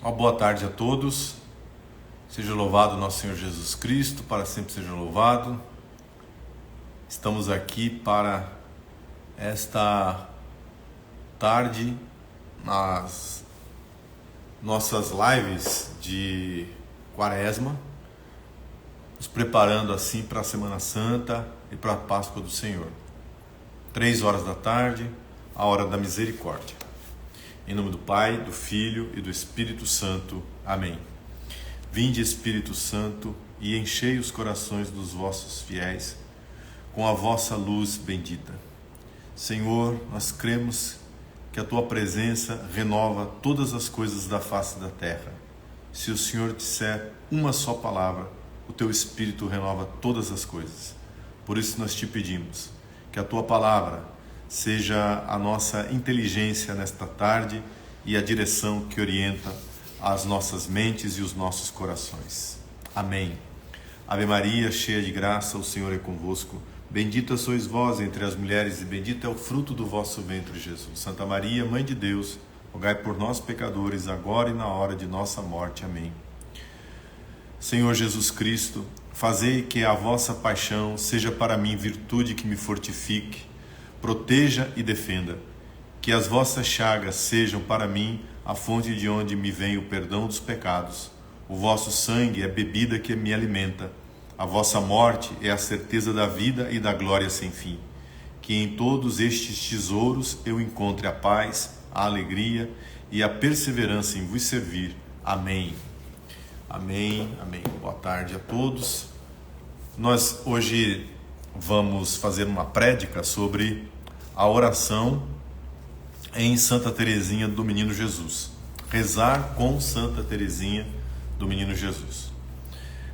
Uma boa tarde a todos. Seja louvado nosso Senhor Jesus Cristo, para sempre seja louvado. Estamos aqui para esta tarde nas nossas lives de Quaresma, nos preparando assim para a Semana Santa e para a Páscoa do Senhor. 3 horas da tarde, a hora da misericórdia. Em nome do Pai, do Filho e do Espírito Santo. Amém. Vinde, Espírito Santo, e enchei os corações dos vossos fiéis com a vossa luz bendita. Senhor, nós cremos que a Tua presença renova todas as coisas da face da terra. Se o Senhor disser uma só palavra, o Teu Espírito renova todas as coisas. Por isso nós te pedimos que a Tua palavra seja a nossa inteligência nesta tarde e a direção que orienta as nossas mentes e os nossos corações. Amém. Ave Maria, cheia de graça, o Senhor é convosco. Bendita sois vós entre as mulheres e bendito é o fruto do vosso ventre, Jesus. Santa Maria, Mãe de Deus, rogai por nós, pecadores, agora e na hora de nossa morte. Amém. Senhor Jesus Cristo, fazei que a vossa paixão seja para mim virtude que me fortifique, proteja e defenda. Que as vossas chagas sejam para mim a fonte de onde me vem o perdão dos pecados. O vosso sangue é bebida que me alimenta. A vossa morte é a certeza da vida e da glória sem fim. Que em todos estes tesouros eu encontre a paz, a alegria e a perseverança em vos servir. Amém. Amém, amém. Boa tarde a todos. Nós hoje vamos fazer uma prédica sobre a oração em Santa Teresinha do Menino Jesus. Rezar com Santa Teresinha do Menino Jesus.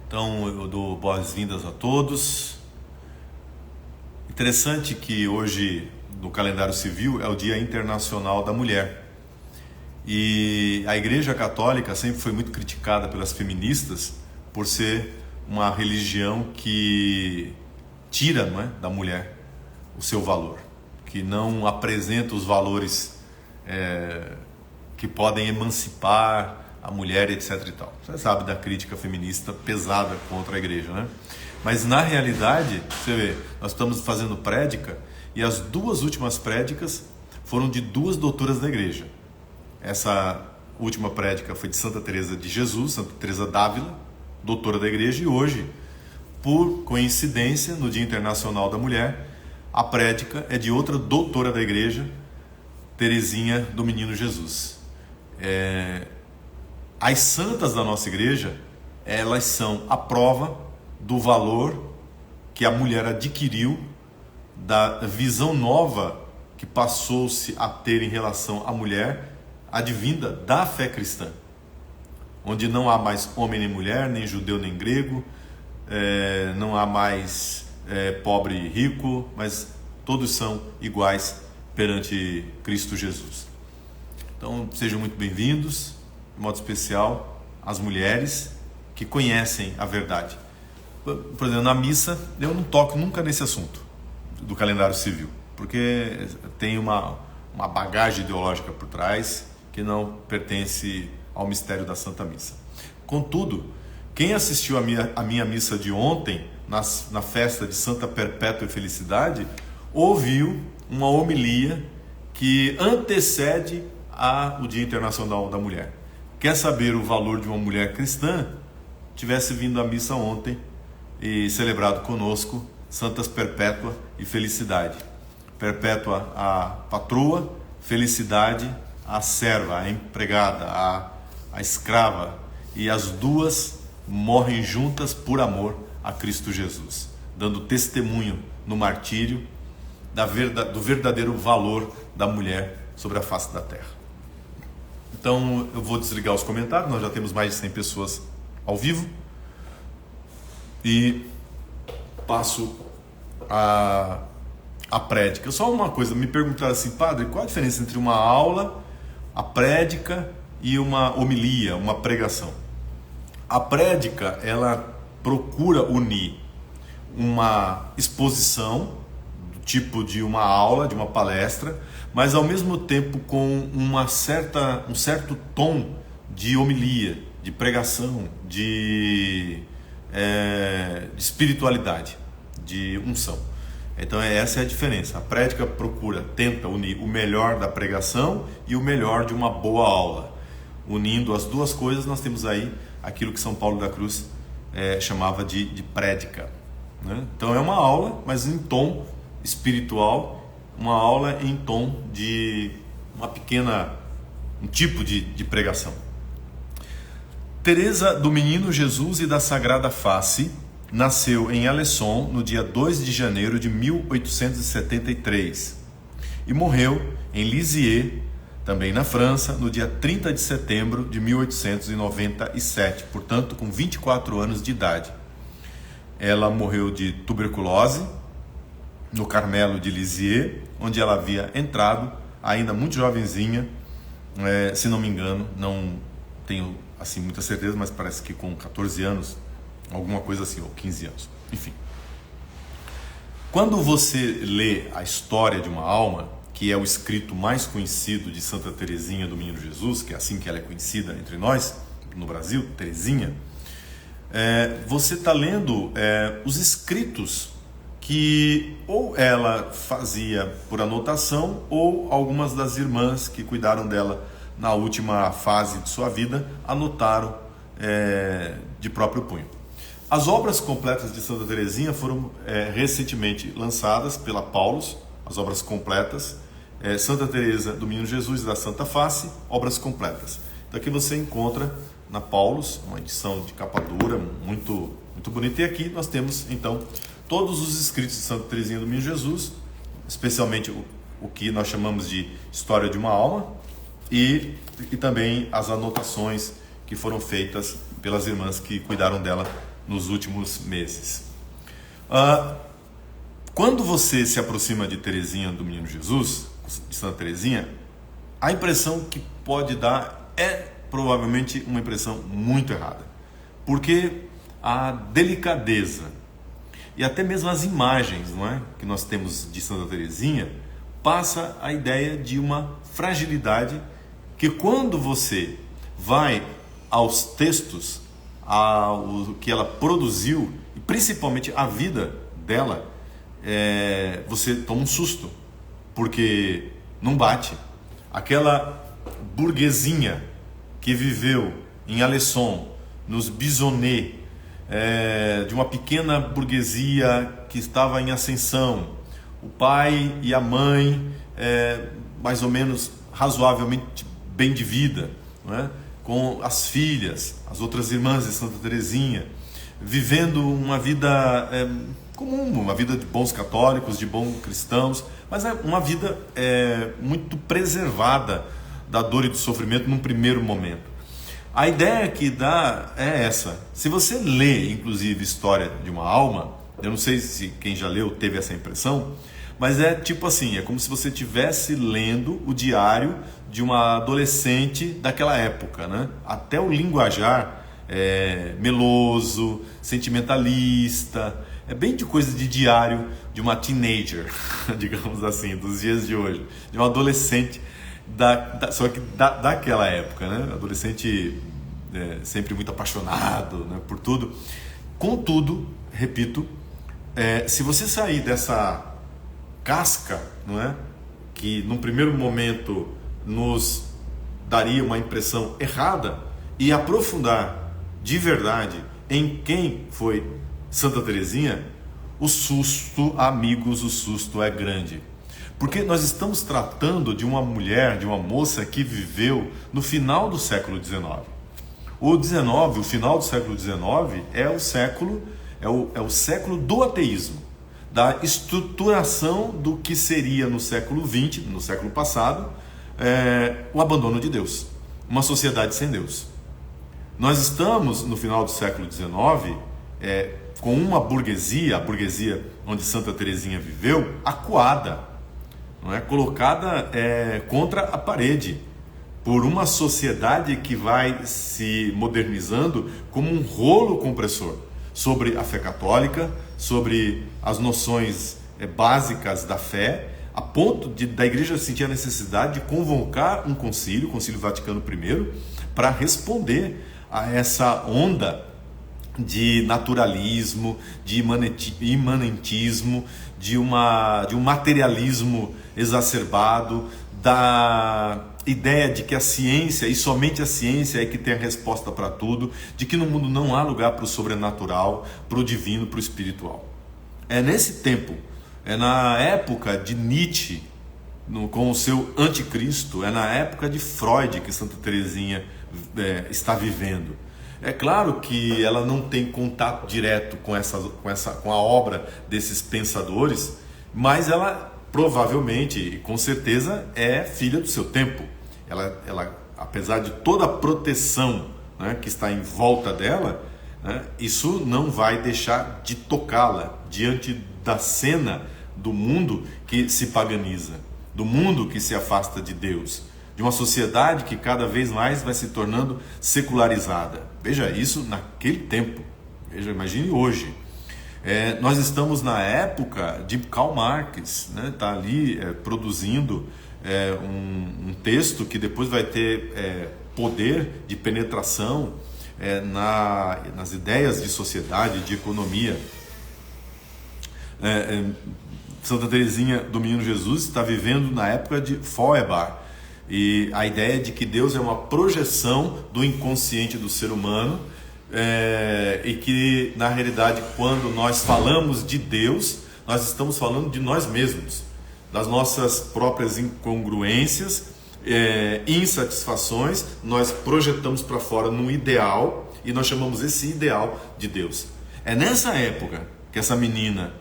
Então, eu dou boas-vindas a todos. Interessante que hoje, no calendário civil, é o Dia Internacional da Mulher. E a Igreja Católica sempre foi muito criticada pelas feministas por ser uma religião que tira, não é, da mulher o seu valor, que não apresenta os valores que podem emancipar a mulher, etc. e tal. Você sabe da crítica feminista pesada contra a igreja, né? Mas na realidade, você vê, nós estamos fazendo prédica e as 2 últimas prédicas foram de 2 doutoras da igreja. Essa última prédica foi de Santa Teresa de Jesus, Santa Teresa d'Ávila, doutora da igreja, e hoje, por coincidência, no Dia Internacional da Mulher, a prédica é de outra doutora da igreja, Teresinha do Menino Jesus. As santas da nossa igreja, elas são a prova do valor que a mulher adquiriu, da visão nova que passou-se a ter em relação à mulher, advinda da fé cristã, onde não há mais homem nem mulher, nem judeu nem grego, não há mais pobre e rico, mas todos são iguais perante Cristo Jesus. Então sejam muito bem-vindos, de modo especial as mulheres que conhecem a verdade. Por exemplo, na missa eu não toco nunca nesse assunto do calendário civil, porque tem uma bagagem ideológica por trás que não pertence ao mistério da Santa Missa. Contudo, quem assistiu a minha missa de ontem, na festa de Santa Perpétua e Felicidade, ouviu uma homilia que antecede o Dia Internacional da Mulher. Quer saber o valor de uma mulher cristã? Tivesse vindo à missa ontem e celebrado conosco Santas Perpétua e Felicidade. Perpétua, a patroa; Felicidade, a serva, a empregada, a escrava. E as 2 morrem juntas por amor a Cristo Jesus, dando testemunho no martírio do verdadeiro valor da mulher sobre a face da terra. Então eu vou desligar os comentários, nós já temos mais de 100 pessoas ao vivo, e passo a prédica. Só uma coisa, me perguntaram assim: padre, qual a diferença entre uma aula, a prédica e uma homilia, uma pregação? A prédica, ela procura unir uma exposição do tipo de uma aula, de uma palestra, mas ao mesmo tempo com um certo tom de homilia, de pregação, de espiritualidade, de unção. Então essa é a diferença. A prédica tenta unir o melhor da pregação e o melhor de uma boa aula. Unindo as duas coisas, nós temos aí aquilo que São Paulo da Cruz chamava de prédica, né? Então é uma aula, mas em tom espiritual, uma aula em tom de um tipo de pregação. Teresa do Menino Jesus e da Sagrada Face nasceu em Alençon no dia 2 de janeiro de 1873 e morreu em Lisieux, também na França, no dia 30 de setembro de 1897, portanto com 24 anos de idade. Ela morreu de tuberculose no Carmelo de Lisieux, onde ela havia entrado ainda muito jovenzinha, se não me engano, não tenho assim muita certeza, mas parece que com 14 anos, alguma coisa assim, ou 15 anos, enfim. Quando você lê a história de uma alma, que é o escrito mais conhecido de Santa Teresinha do Menino Jesus, que é assim que ela é conhecida entre nós, no Brasil, Teresinha, você está lendo os escritos que ou ela fazia por anotação, ou algumas das irmãs que cuidaram dela na última fase de sua vida anotaram de próprio punho. As obras completas de Santa Teresinha foram recentemente lançadas pela Paulus, as obras completas, Santa Teresa do Menino Jesus e da Santa Face, obras completas. Então aqui você encontra na Paulus, uma edição de capa dura, muito, muito bonita. E aqui nós temos então todos os escritos de Santa Teresinha do Menino Jesus, especialmente o que nós chamamos de História de uma Alma, e também as anotações que foram feitas pelas irmãs que cuidaram dela nos últimos meses. Quando você se aproxima de Teresinha do Menino Jesus, de Santa Teresinha, a impressão que pode dar é provavelmente uma impressão muito errada, porque a delicadeza e até mesmo as imagens, não é, que nós temos de Santa Teresinha passa a ideia de uma fragilidade que, quando você vai aos textos, ao que ela produziu, e principalmente a vida dela, você toma um susto, porque não bate. Aquela burguesinha que viveu em Alençon, nos Bisonnets, de uma pequena burguesia que estava em ascensão, o pai e a mãe mais ou menos razoavelmente bem de vida, não é? Com as filhas, as outras irmãs de Santa Teresinha, vivendo uma vida comum, uma vida de bons católicos, de bons cristãos, mas é uma vida muito preservada da dor e do sofrimento num primeiro momento. A ideia que dá é essa. Se você lê, inclusive, História de uma Alma, eu não sei se quem já leu teve essa impressão, mas é tipo assim, é como se você estivesse lendo o diário de uma adolescente daquela época, né? Até o linguajar meloso, sentimentalista, é bem de coisa de diário de uma teenager, digamos assim, dos dias de hoje, de uma adolescente, só que daquela época, né? Adolescente sempre muito apaixonado, né, por tudo. Contudo, repito, se você sair dessa casca, não é, que num primeiro momento nos daria uma impressão errada, e aprofundar de verdade em quem foi Santa Teresinha, o susto, amigos, o susto é grande. Porque nós estamos tratando de uma mulher, de uma moça que viveu no final do século XIX. O final do século XIX é o século do ateísmo, da estruturação do que seria no século XX, no século passado, o abandono de Deus, uma sociedade sem Deus. Nós estamos no final do século XIX com uma burguesia, a burguesia onde Santa Teresinha viveu, acuada, não é? Colocada contra a parede por uma sociedade que vai se modernizando como um rolo compressor sobre a fé católica, sobre as noções básicas da fé, a ponto da Igreja sentir a necessidade de convocar um concílio, o Concílio Vaticano I, para responder a essa onda de naturalismo, de imanentismo, de um materialismo exacerbado, da ideia de que a ciência, e somente a ciência, é que tem a resposta para tudo, de que no mundo não há lugar para o sobrenatural, para o divino, para o espiritual. É nesse tempo, é na época de Nietzsche, com o seu anticristo, é na época de Freud que Santa Teresinha está vivendo. É claro que ela não tem contato direto com a obra desses pensadores, mas ela provavelmente e com certeza é filha do seu tempo. Ela apesar de toda a proteção, né, que está em volta dela, né, isso não vai deixar de tocá-la diante da cena do mundo que se paganiza, do mundo que se afasta de Deus, de uma sociedade que cada vez mais vai se tornando secularizada. Veja isso naquele tempo, imagine hoje. Nós estamos na época de Karl Marx, né? Está ali produzindo um texto que depois vai ter poder de penetração nas ideias de sociedade, de economia. Santa Teresinha do Menino Jesus está vivendo na época de Feuerbach, e a ideia de que Deus é uma projeção do inconsciente do ser humano, e que na realidade, quando nós falamos de Deus, nós estamos falando de nós mesmos, das nossas próprias incongruências, insatisfações. Nós projetamos para fora num ideal, e nós chamamos esse ideal de Deus. É nessa época que essa menina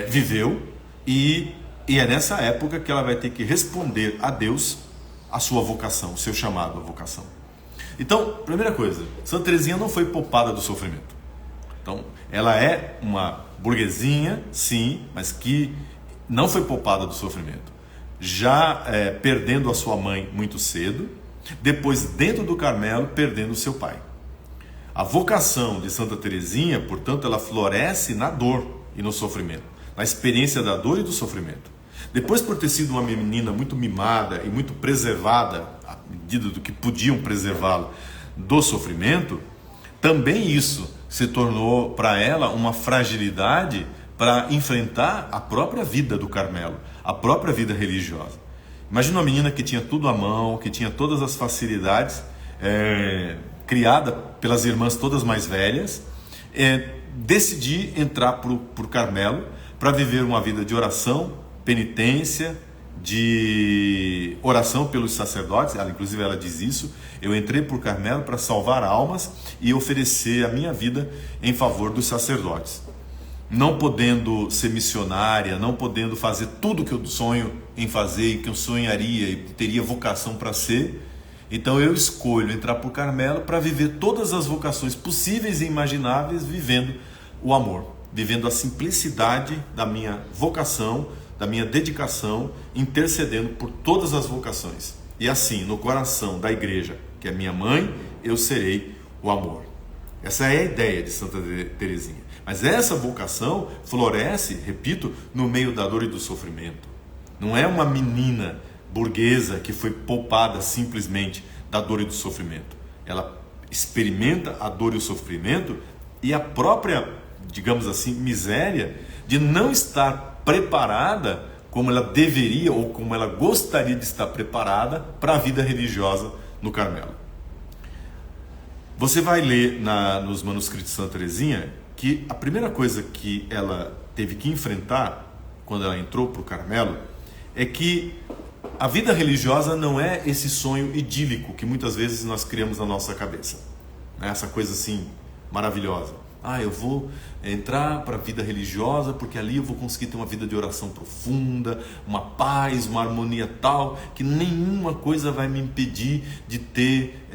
viveu, e é nessa época que ela vai ter que responder a Deus a sua vocação, o seu chamado, a vocação. Então, primeira coisa, Santa Teresinha não foi poupada do sofrimento. Então, ela é uma burguesinha, sim, mas que não foi poupada do sofrimento. Já perdendo a sua mãe muito cedo, depois dentro do Carmelo, perdendo o seu pai. A vocação de Santa Teresinha, portanto, ela floresce na dor e no sofrimento, na experiência da dor e do sofrimento. Depois, por ter sido uma menina muito mimada e muito preservada, à medida do que podiam preservá-la do sofrimento, também isso se tornou para ela uma fragilidade para enfrentar a própria vida do Carmelo, a própria vida religiosa. Imagina uma menina que tinha tudo à mão, que tinha todas as facilidades, criada pelas irmãs todas mais velhas, decidir entrar para o Carmelo para viver uma vida de oração, penitência, de oração pelos sacerdotes. Inclusive ela diz isso: eu entrei para o Carmelo para salvar almas e oferecer a minha vida em favor dos sacerdotes. Não podendo ser missionária, não podendo fazer tudo que eu sonho em fazer e que eu sonharia e teria vocação para ser, então eu escolho entrar para o Carmelo para viver todas as vocações possíveis e imagináveis, vivendo o amor, vivendo a simplicidade da minha vocação, da minha dedicação, intercedendo por todas as vocações. E assim, no coração da igreja, que é minha mãe, eu serei o amor. Essa é a ideia de Santa Teresinha. Mas essa vocação floresce, repito, no meio da dor e do sofrimento. Não é uma menina burguesa que foi poupada simplesmente da dor e do sofrimento. Ela experimenta a dor e o sofrimento e a própria, digamos assim, miséria de não estar preparada como ela deveria ou como ela gostaria de estar preparada para a vida religiosa no Carmelo. Você vai ler nos manuscritos de Santa Teresinha que a primeira coisa que ela teve que enfrentar quando ela entrou para o Carmelo é que a vida religiosa não é esse sonho idílico que muitas vezes nós criamos na nossa cabeça, né? Essa coisa assim maravilhosa. Eu vou entrar para a vida religiosa porque ali eu vou conseguir ter uma vida de oração profunda, uma paz, uma harmonia tal que nenhuma coisa vai me impedir de ter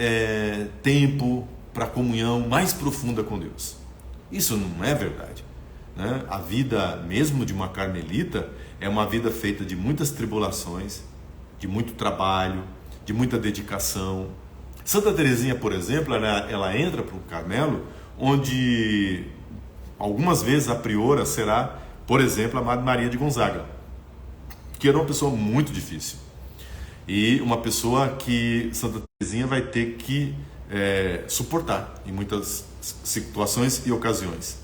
tempo para comunhão mais profunda com Deus. Isso não é verdade, né? A vida mesmo de uma carmelita é uma vida feita de muitas tribulações, de muito trabalho, de muita dedicação. Santa Teresinha, por exemplo, ela entra para o Carmelo onde algumas vezes a priora será, por exemplo, a Madre Maria de Gonzaga, que era uma pessoa muito difícil. e uma pessoa que Santa Teresinha vai ter que suportar em muitas situações e ocasiões.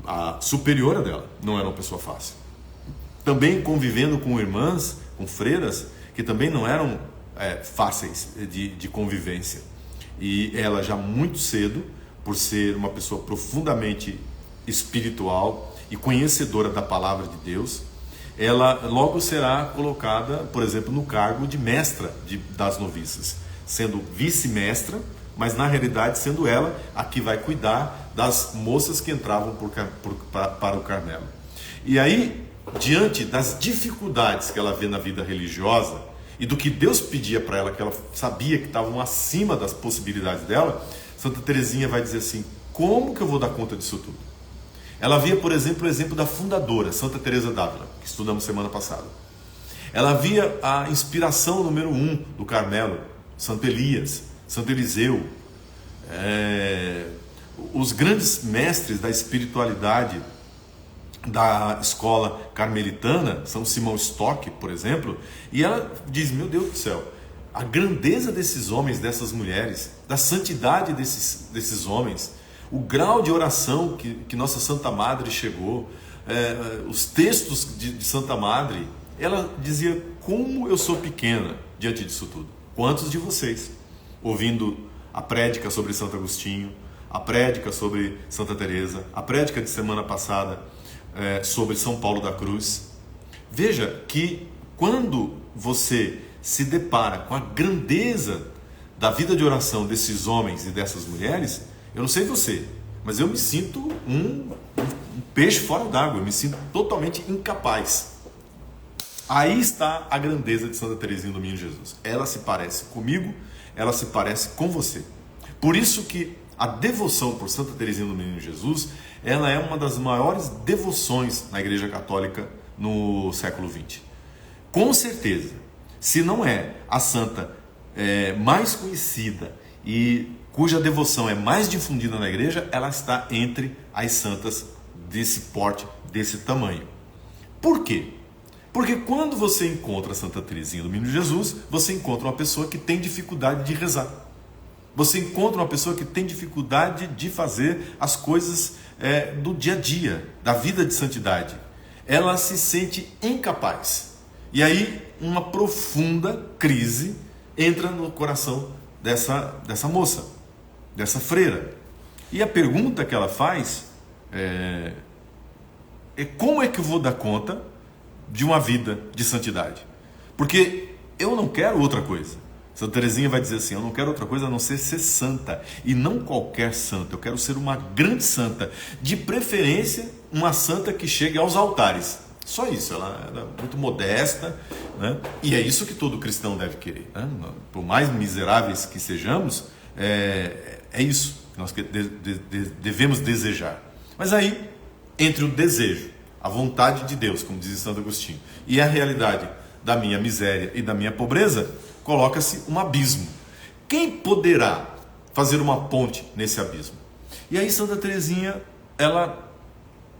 A superiora dela não era uma pessoa fácil. Também convivendo com irmãs, com freiras, que também não eram fáceis de convivência. E ela já muito cedo, por ser uma pessoa profundamente espiritual e conhecedora da palavra de Deus, ela logo será colocada, por exemplo, no cargo de mestra das noviças, sendo vice-mestra, mas na realidade sendo ela a que vai cuidar das moças que entravam para o Carmelo. E aí, diante das dificuldades que ela vê na vida religiosa e do que Deus pedia para ela, que ela sabia que estavam acima das possibilidades dela, Santa Teresinha vai dizer assim: como que eu vou dar conta disso tudo? Ela via, por exemplo, o exemplo da fundadora, Santa Teresa d'Ávila, que estudamos semana passada. Ela via a inspiração número 1 do Carmelo, Santo Elias, Santo Eliseu, os grandes mestres da espiritualidade da escola carmelitana, São Simão Stock, por exemplo, e ela diz: meu Deus do céu, a grandeza desses homens, dessas mulheres, da santidade desses homens, o grau de oração que Nossa Santa Madre chegou, os textos de Santa Madre, ela dizia: como eu sou pequena diante disso tudo. Quantos de vocês, ouvindo a prédica sobre Santo Agostinho, a prédica sobre Santa Teresa, a prédica de semana passada sobre São Paulo da Cruz, veja que quando você se depara com a grandeza da vida de oração desses homens e dessas mulheres, eu não sei você, mas eu me sinto um peixe fora d'água, eu me sinto totalmente incapaz. Aí está a grandeza de Santa Teresinha do Menino Jesus. Ela se parece comigo, ela se parece com você. Por isso que a devoção por Santa Teresinha do Menino Jesus, ela é uma das maiores devoções na Igreja Católica no século XX. Com certeza, se não é a santa mais conhecida e cuja devoção é mais difundida na igreja, ela está entre as santas desse porte, desse tamanho. Por quê? Porque quando você encontra Santa Teresinha do Menino Jesus, você encontra uma pessoa que tem dificuldade de rezar. Você encontra uma pessoa que tem dificuldade de fazer as coisas do dia a dia, da vida de santidade. Ela se sente incapaz. E aí uma profunda crise entra no coração dessa moça, dessa freira. E a pergunta que ela faz é como é que eu vou dar conta de uma vida de santidade? Porque eu não quero outra coisa. Santa Teresinha vai dizer assim: eu não quero outra coisa a não ser santa, e não qualquer santa, eu quero ser uma grande santa, de preferência uma santa que chegue aos altares. Só isso, ela era muito modesta, né? E é isso que todo cristão deve querer, né? Por mais miseráveis que sejamos, é isso que nós devemos desejar. Mas aí, entre o desejo, a vontade de Deus, como diz Santo Agostinho, e a realidade da minha miséria e da minha pobreza, coloca-se um abismo. Quem poderá fazer uma ponte nesse abismo? E aí Santa Teresinha, ela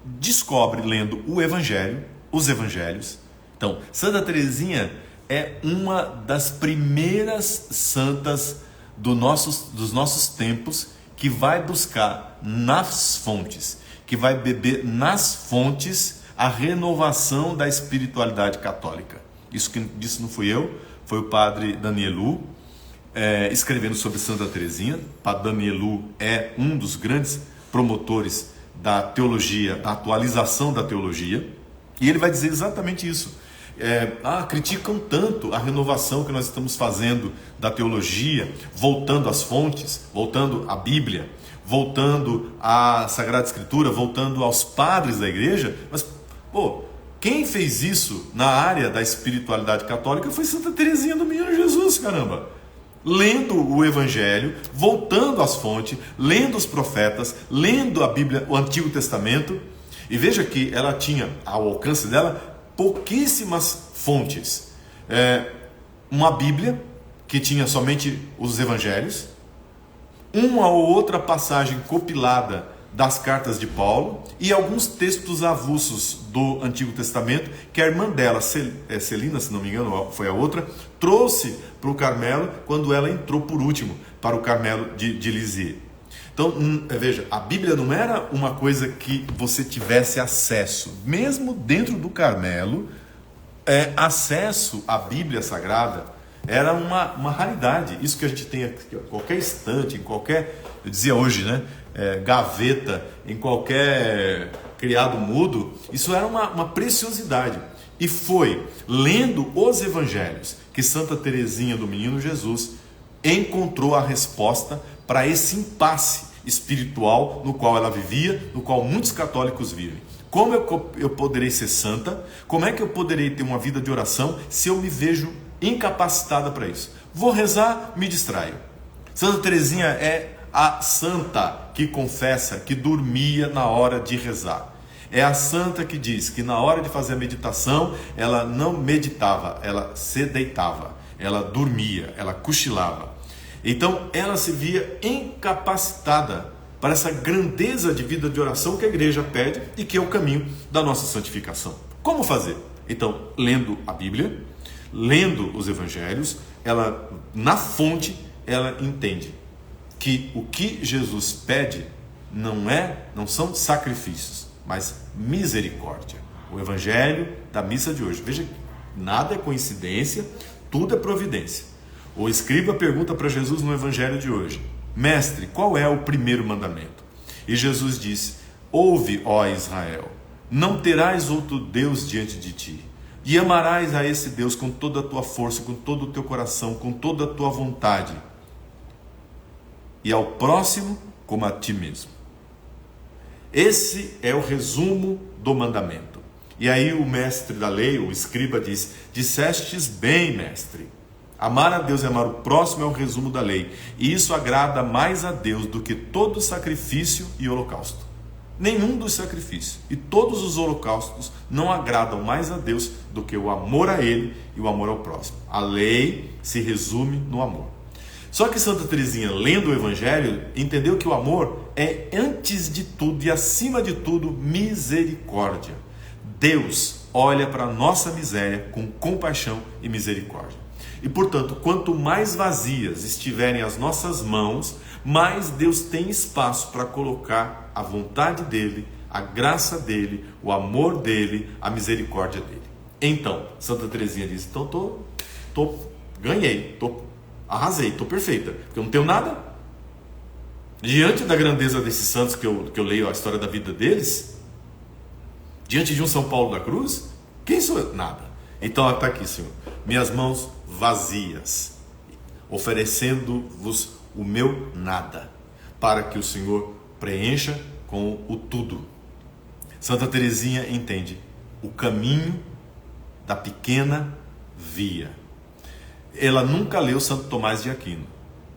descobre, lendo o Evangelho, os Evangelhos. Então, Santa Teresinha é uma das primeiras santas dos nossos tempos, que vai buscar nas fontes, que vai beber nas fontes a renovação da espiritualidade católica. Isso que disse não fui eu, foi o padre Danielu, escrevendo sobre Santa Teresinha. O padre Danielu é um dos grandes promotores da teologia, da atualização da teologia, e ele vai dizer exatamente isso. Criticam tanto a renovação que nós estamos fazendo da teologia, voltando às fontes, voltando à Bíblia, voltando à Sagrada Escritura, voltando aos padres da igreja, mas, quem fez isso na área da espiritualidade católica foi Santa Teresinha do Menino Jesus, caramba! Lendo o Evangelho, voltando às fontes, lendo os profetas, lendo a Bíblia, o Antigo Testamento, e veja que ela tinha ao alcance dela pouquíssimas fontes. Uma Bíblia que tinha somente os Evangelhos, uma ou outra passagem compilada das cartas de Paulo e alguns textos avulsos do Antigo Testamento que a irmã dela, Celina, se não me engano, foi a outra, trouxe para o Carmelo quando ela entrou por último para o Carmelo de Lisieux. Então, veja, a Bíblia não era uma coisa que você tivesse acesso. Mesmo dentro do Carmelo, acesso à Bíblia Sagrada era uma raridade. Isso que a gente tem aqui, em qualquer estante, em qualquer, eu dizia hoje, né? Gaveta, em qualquer criado mudo, isso era uma preciosidade. E foi lendo os evangelhos que Santa Teresinha do Menino Jesus encontrou a resposta para esse impasse espiritual no qual ela vivia, no qual muitos católicos vivem. Como eu poderei ser santa? Como é que eu poderei ter uma vida de oração se eu me vejo incapacitada para isso? Vou rezar, me distraio. Santa Teresinha é a santa que confessa que dormia na hora de rezar. É a santa que diz que na hora de fazer a meditação, ela não meditava, ela se deitava, ela dormia, ela cochilava. Então ela se via incapacitada para essa grandeza de vida de oração que a igreja pede e que é o caminho da nossa santificação. Como fazer? Então, lendo a Bíblia, lendo os evangelhos, ela, na fonte, ela entende que o que Jesus pede não são sacrifícios, mas misericórdia. O evangelho da missa de hoje. Veja, nada é coincidência, tudo é providência. O escriba pergunta para Jesus no evangelho de hoje: Mestre, qual é o primeiro mandamento? E Jesus disse: Ouve, ó Israel, não terás outro Deus diante de ti, e amarás a esse Deus com toda a tua força, com todo o teu coração, com toda a tua vontade, e ao próximo como a ti mesmo. Esse é o resumo do mandamento. E aí o mestre da lei, o escriba, diz: Dissestes bem, mestre. Amar a Deus e amar o próximo é o resumo da lei, e isso agrada mais a Deus do que todo sacrifício e holocausto. Nenhum dos sacrifícios e todos os holocaustos não agradam mais a Deus do que o amor a Ele e o amor ao próximo. A lei se resume no amor. Só que Santa Teresinha, lendo o Evangelho, entendeu que o amor é, antes de tudo e acima de tudo, misericórdia. Deus olha para a nossa miséria com compaixão e misericórdia. E, portanto, quanto mais vazias estiverem as nossas mãos, mais Deus tem espaço para colocar a vontade dEle, a graça dEle, o amor dEle, a misericórdia dEle. Então, Santa Teresinha diz: então, ganhei, arrasei, estou perfeita, porque eu não tenho nada. Diante da grandeza desses santos que eu leio a história da vida deles, diante de um São Paulo da Cruz, quem sou eu? Nada. Então ela está aqui, Senhor, minhas mãos vazias, oferecendo-vos o meu nada, para que o Senhor preencha com o tudo. Santa Teresinha entende o caminho da pequena via. Ela nunca leu Santo Tomás de Aquino,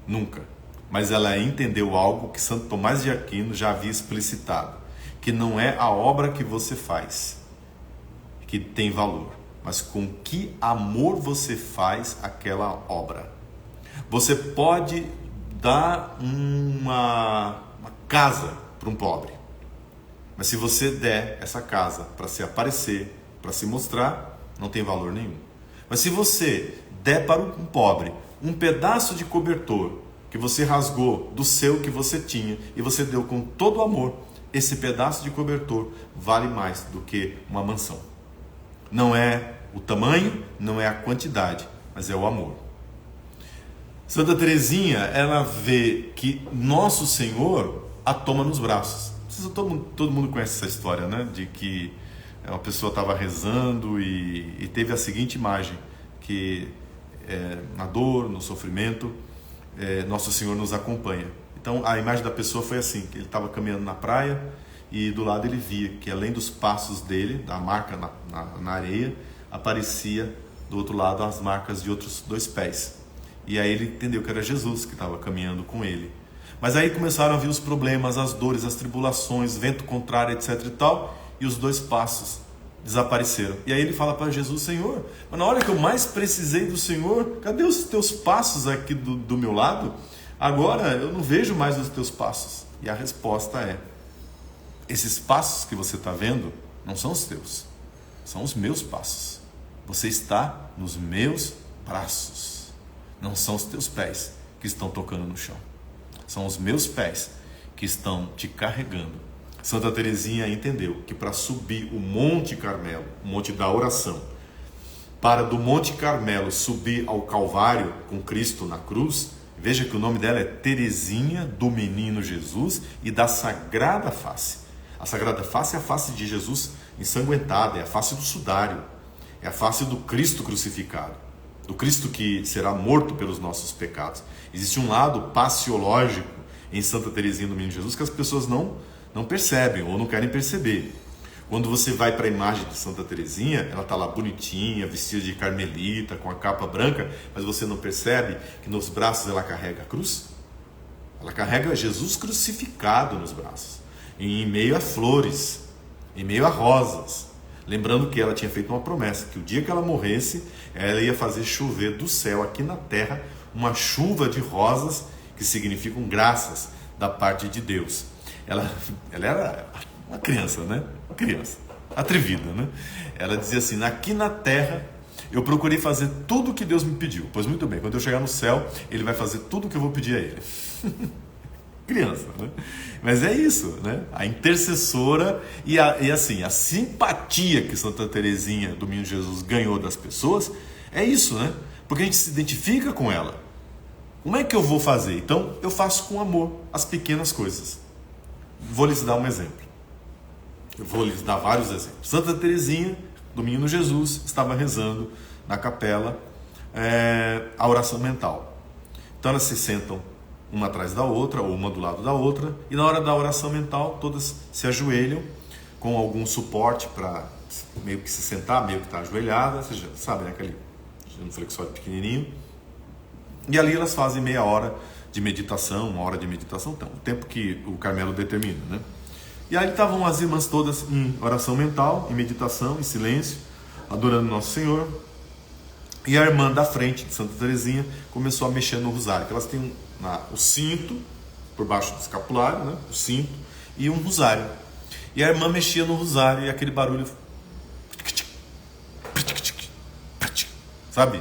nunca, mas ela entendeu algo que Santo Tomás de Aquino já havia explicitado, que não é a obra que você faz que tem valor, mas com que amor você faz aquela obra. Você pode dar uma casa para um pobre, mas se você der essa casa para se aparecer, para se mostrar, não tem valor nenhum. Mas se você der para um pobre um pedaço de cobertor que você rasgou do seu que você tinha e você deu com todo amor, esse pedaço de cobertor vale mais do que uma mansão. Não é o tamanho, não é a quantidade, mas é o amor. Santa Teresinha, ela vê que Nosso Senhor a toma nos braços. Todo mundo conhece essa história, né? De que uma pessoa estava rezando e teve a seguinte imagem, que na dor, no sofrimento, Nosso Senhor nos acompanha. Então a imagem da pessoa foi assim, que ele estava caminhando na praia e do lado ele via que além dos passos dele, da marca na areia, aparecia do outro lado as marcas de outros 2 pés. E aí ele entendeu que era Jesus que estava caminhando com ele. Mas aí começaram a vir os problemas, as dores, as tribulações, vento contrário, etc e tal, e os 2 passos desapareceram. E aí ele fala para Jesus: Senhor, mas na hora que eu mais precisei do Senhor, cadê os teus passos aqui do meu lado? Agora eu não vejo mais os teus passos. E a resposta é: esses passos que você está vendo não são os teus, são os meus passos. Você está nos meus braços. Não são os teus pés que estão tocando no chão. São os meus pés que estão te carregando. Santa Teresinha entendeu que para subir o Monte Carmelo, o Monte da Oração, para do Monte Carmelo subir ao Calvário com Cristo na cruz, veja que o nome dela é Teresinha do Menino Jesus e da Sagrada Face. A Sagrada Face é a face de Jesus ensanguentada, é a face do sudário, é a face do Cristo crucificado, do Cristo que será morto pelos nossos pecados. Existe um lado passiológico em Santa Teresinha do Menino Jesus que as pessoas não percebem ou não querem perceber. Quando você vai para a imagem de Santa Teresinha, ela está lá bonitinha, vestida de carmelita, com a capa branca, mas você não percebe que nos braços ela carrega a cruz? Ela carrega Jesus crucificado nos braços, em meio a flores, em meio a rosas. Lembrando que ela tinha feito uma promessa, que o dia que ela morresse, ela ia fazer chover do céu aqui na terra uma chuva de rosas que significam graças da parte de Deus. Ela era uma criança, né? Uma criança, atrevida, né? Ela dizia assim: aqui na terra eu procurei fazer tudo o que Deus me pediu. Pois muito bem, quando eu chegar no céu, Ele vai fazer tudo o que eu vou pedir a Ele. Criança, né? Mas é isso, né? A intercessora e assim, a simpatia que Santa Teresinha do Menino Jesus ganhou das pessoas é isso, né? Porque a gente se identifica com ela. Como é que eu vou fazer? Então, eu faço com amor as pequenas coisas. Vou lhes dar um exemplo. Eu vou lhes dar vários exemplos. Santa Teresinha do Menino Jesus estava rezando na capela a oração mental. Então elas se sentam uma atrás da outra, ou uma do lado da outra, e na hora da oração mental todas se ajoelham com algum suporte para meio que se sentar, meio que estar ajoelhada, você já sabe, né, aquele genuflexório pequenininho. E ali elas fazem meia hora de meditação, uma hora de meditação, então, o tempo que o Carmelo determina, né? E aí estavam as irmãs todas em oração mental, em meditação, em silêncio, adorando Nosso Senhor. E a irmã da frente, de Santa Teresinha, começou a mexer no rosário, que elas têm o cinto, por baixo do escapulário, né? O cinto, e um rosário. E a irmã mexia no rosário e aquele barulho, sabe?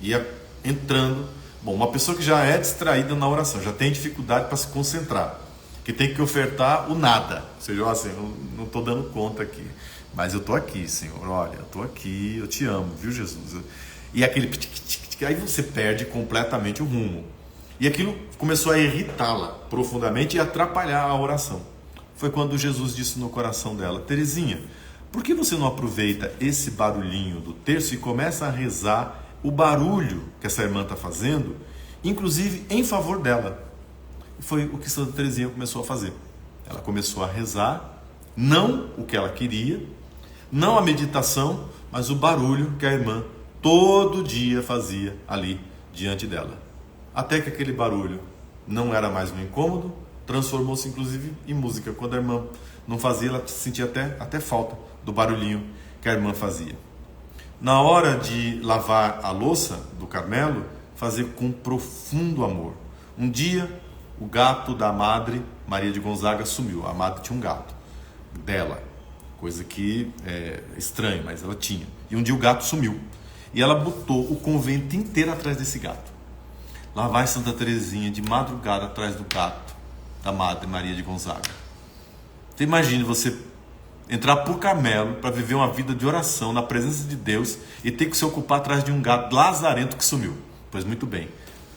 Ia entrando. Bom, uma pessoa que já é distraída na oração, já tem dificuldade para se concentrar, que tem que ofertar o nada. Ou seja, assim, eu não estou dando conta aqui, mas eu estou aqui, Senhor, olha, eu estou aqui, eu te amo, viu, Jesus? E aquele aí você perde completamente o rumo. E aquilo começou a irritá-la profundamente e atrapalhar a oração. Foi quando Jesus disse no coração dela: Teresinha, por que você não aproveita esse barulhinho do terço e começa a rezar o barulho que essa irmã está fazendo, inclusive em favor dela? E foi o que Santa Teresinha começou a fazer. Ela começou a rezar, não o que ela queria, não a meditação, mas o barulho que a irmã todo dia fazia ali diante dela. Até que aquele barulho não era mais um incômodo, transformou-se inclusive em música. Quando a irmã não fazia, ela sentia até falta do barulhinho que a irmã fazia. Na hora de lavar a louça do Carmelo, fazer com profundo amor. Um dia, o gato da madre Maria de Gonzaga sumiu. A madre tinha um gato dela, coisa que é estranha, mas ela tinha. E um dia o gato sumiu. E ela botou o convento inteiro atrás desse gato. Lá vai Santa Teresinha de madrugada atrás do gato da madre Maria de Gonzaga. Você imagine você entrar por Carmelo para viver uma vida de oração na presença de Deus e ter que se ocupar atrás de um gato lazarento que sumiu. Pois muito bem,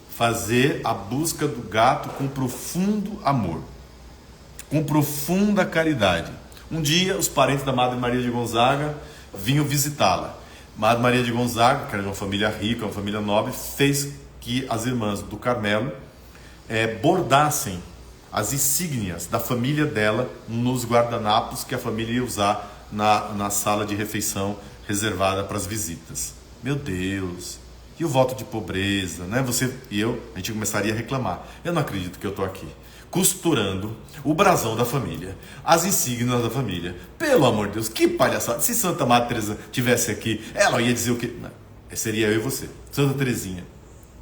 fazer a busca do gato com profundo amor, com profunda caridade. Um dia os parentes da Madre Maria de Gonzaga vinham visitá-la. Madre Maria de Gonzaga, que era de uma família rica, uma família nobre, fez que as irmãs do Carmelo bordassem as insígnias da família dela nos guardanapos que a família ia usar na sala de refeição reservada para as visitas. Meu Deus! E o voto de pobreza, né? Você e eu, a gente começaria a reclamar. Eu não acredito que eu estou aqui costurando o brasão da família, as insígnias da família. Pelo amor de Deus, que palhaçada! Se Santa Madre Teresa tivesse aqui, ela ia dizer o quê? Não, seria eu e você. Santa Teresinha,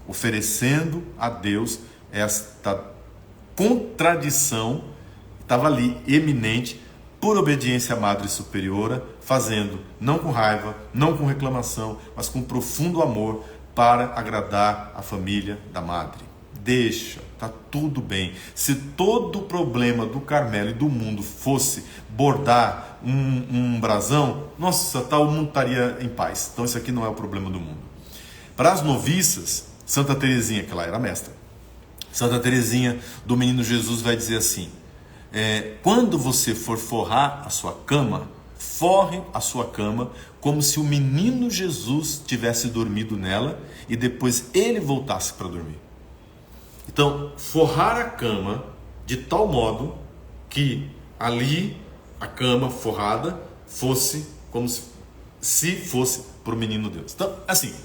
oferecendo a Deus esta contradição, estava ali, eminente, por obediência à Madre Superiora, fazendo, não com raiva, não com reclamação, mas com profundo amor para agradar a família da Madre. Deixa, tá tudo bem. Se todo o problema do Carmelo e do mundo fosse bordar um brasão, nossa, o mundo estaria em paz. Então isso aqui não é o problema do mundo. Para as noviças, Santa Teresinha, que ela era mestra, Santa Teresinha do Menino Jesus vai dizer assim: quando você for forrar a sua cama, forre a sua cama como se o menino Jesus tivesse dormido nela e depois ele voltasse para dormir. Então, forrar a cama de tal modo que ali a cama forrada fosse como se fosse para o menino Deus. Então, assim,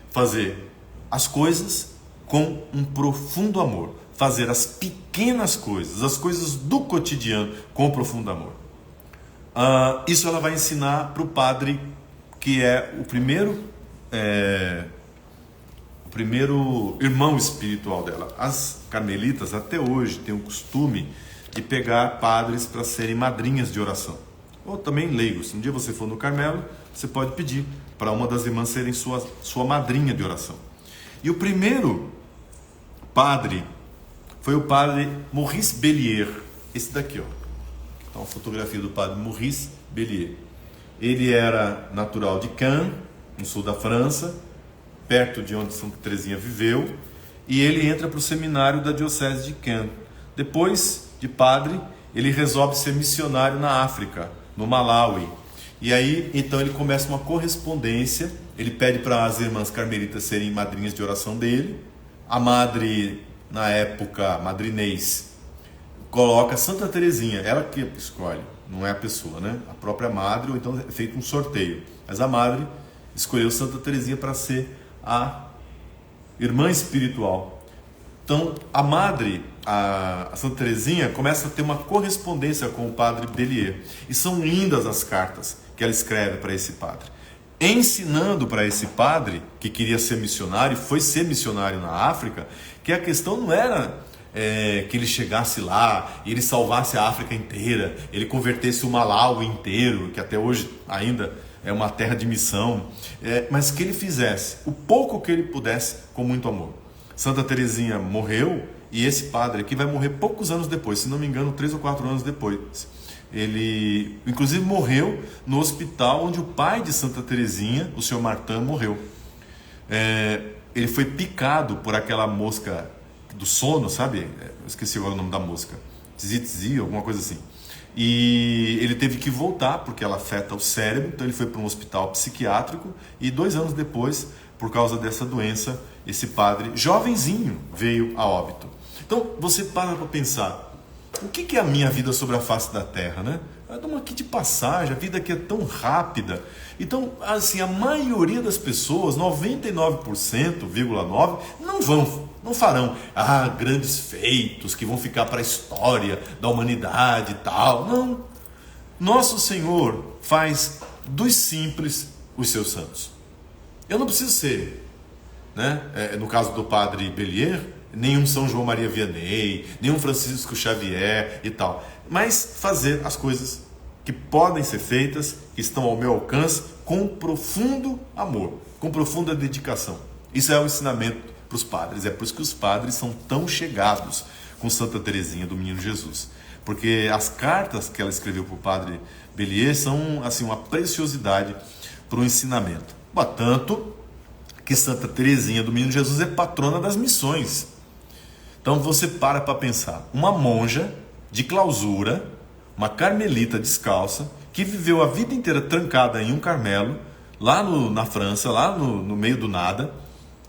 fazer as coisas com um profundo amor, fazer as pequenas coisas, as coisas do cotidiano com profundo amor. Isso ela vai ensinar para o padre que é o primeiro irmão espiritual dela. As carmelitas até hoje têm o costume de pegar padres para serem madrinhas de oração, ou também leigos. Se um dia você for no Carmelo, você pode pedir para uma das irmãs serem sua madrinha de oração. E o primeiro padre foi o padre Maurice Bellier, esse daqui, ó. Então, a fotografia do padre Maurice Bellier. Ele era natural de Caen, no sul da França, perto de onde Santa Teresinha viveu, e ele entra para o seminário da diocese de Caen. Depois de padre, ele resolve ser missionário na África, no Malawi. E aí, então, ele começa uma correspondência. Ele pede para as irmãs carmelitas serem madrinhas de oração dele. A madre, na época, Madre Inês, coloca Santa Teresinha, ela que escolhe, não é a pessoa, né? A própria madre, ou então é feito um sorteio. Mas a madre escolheu Santa Teresinha para ser a irmã espiritual. Então, a madre, a Santa Teresinha, começa a ter uma correspondência com o padre Bellier. E são lindas as cartas que ela escreve para esse padre, ensinando para esse padre, que queria ser missionário, foi ser missionário na África, que a questão não era que ele chegasse lá e ele salvasse a África inteira, ele convertesse o Malawi inteiro, que até hoje ainda é uma terra de missão, mas que ele fizesse o pouco que ele pudesse com muito amor. Santa Teresinha morreu e esse padre aqui vai morrer poucos anos depois, se não me engano 3 ou 4 anos depois. Ele inclusive morreu no hospital onde o pai de Santa Teresinha, o senhor Martin, morreu. Ele foi picado por aquela mosca do sono, sabe? Eu esqueci agora o nome da mosca, Tzizi, alguma coisa assim. E ele teve que voltar porque ela afeta o cérebro, então ele foi para um hospital psiquiátrico e 2 anos depois, por causa dessa doença, esse padre, jovenzinho, veio a óbito. Então você para pensar, o que é a minha vida sobre a face da terra, né? Estamos aqui de passagem, a vida aqui é tão rápida. Então, assim, a maioria das pessoas, 99,9%, não farão grandes feitos que vão ficar para a história da humanidade e tal. Não. Nosso Senhor faz dos simples os seus santos. Eu não preciso ser, né? No caso do padre Bellier, nenhum São João Maria Vianney, nenhum Francisco Xavier e tal, mas fazer as coisas que podem ser feitas, que estão ao meu alcance, com profundo amor, com profunda dedicação. Isso é o ensinamento para os padres. É por isso que os padres são tão chegados com Santa Teresinha do Menino Jesus, porque as cartas que ela escreveu para o padre Bellier são assim uma preciosidade para o ensinamento. Tanto que Santa Teresinha do Menino Jesus é patrona das missões. Então você para pensar, uma monja de clausura, uma carmelita descalça, que viveu a vida inteira trancada em um Carmelo, lá na França, lá no meio do nada,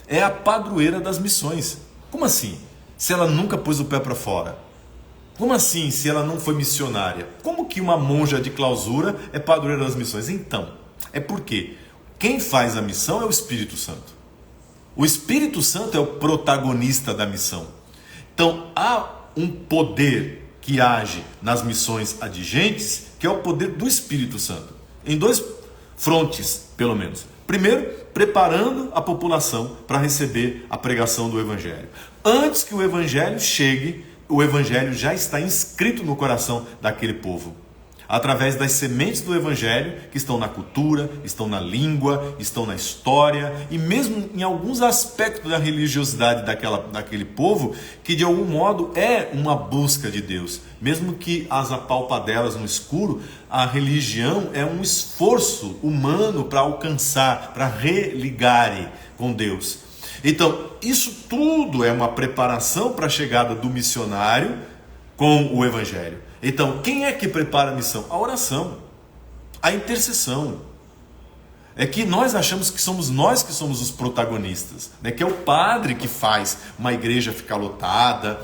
é a padroeira das missões. Como assim? Se ela nunca pôs o pé para fora? Como assim, se ela não foi missionária? Como que uma monja de clausura é padroeira das missões? Então, é porque quem faz a missão é o Espírito Santo. O Espírito Santo é o protagonista da missão. Então, há um poder que age nas missões adigentes, que é o poder do Espírito Santo, em 2 frontes, pelo menos. Primeiro, preparando a população para receber a pregação do Evangelho. Antes que o Evangelho chegue, o Evangelho já está inscrito no coração daquele povo. através das sementes do Evangelho que estão na cultura, estão na língua, estão na história e mesmo em alguns aspectos da religiosidade daquele povo, que de algum modo é uma busca de Deus. Mesmo que as apalpadelas no escuro, a religião é um esforço humano para alcançar, para religarem com Deus. Então, isso tudo é uma preparação para a chegada do missionário com o Evangelho. Então, quem é que prepara a missão? A oração, a intercessão. É que nós achamos que somos nós que somos os protagonistas, né? Que é o padre que faz uma igreja ficar lotada.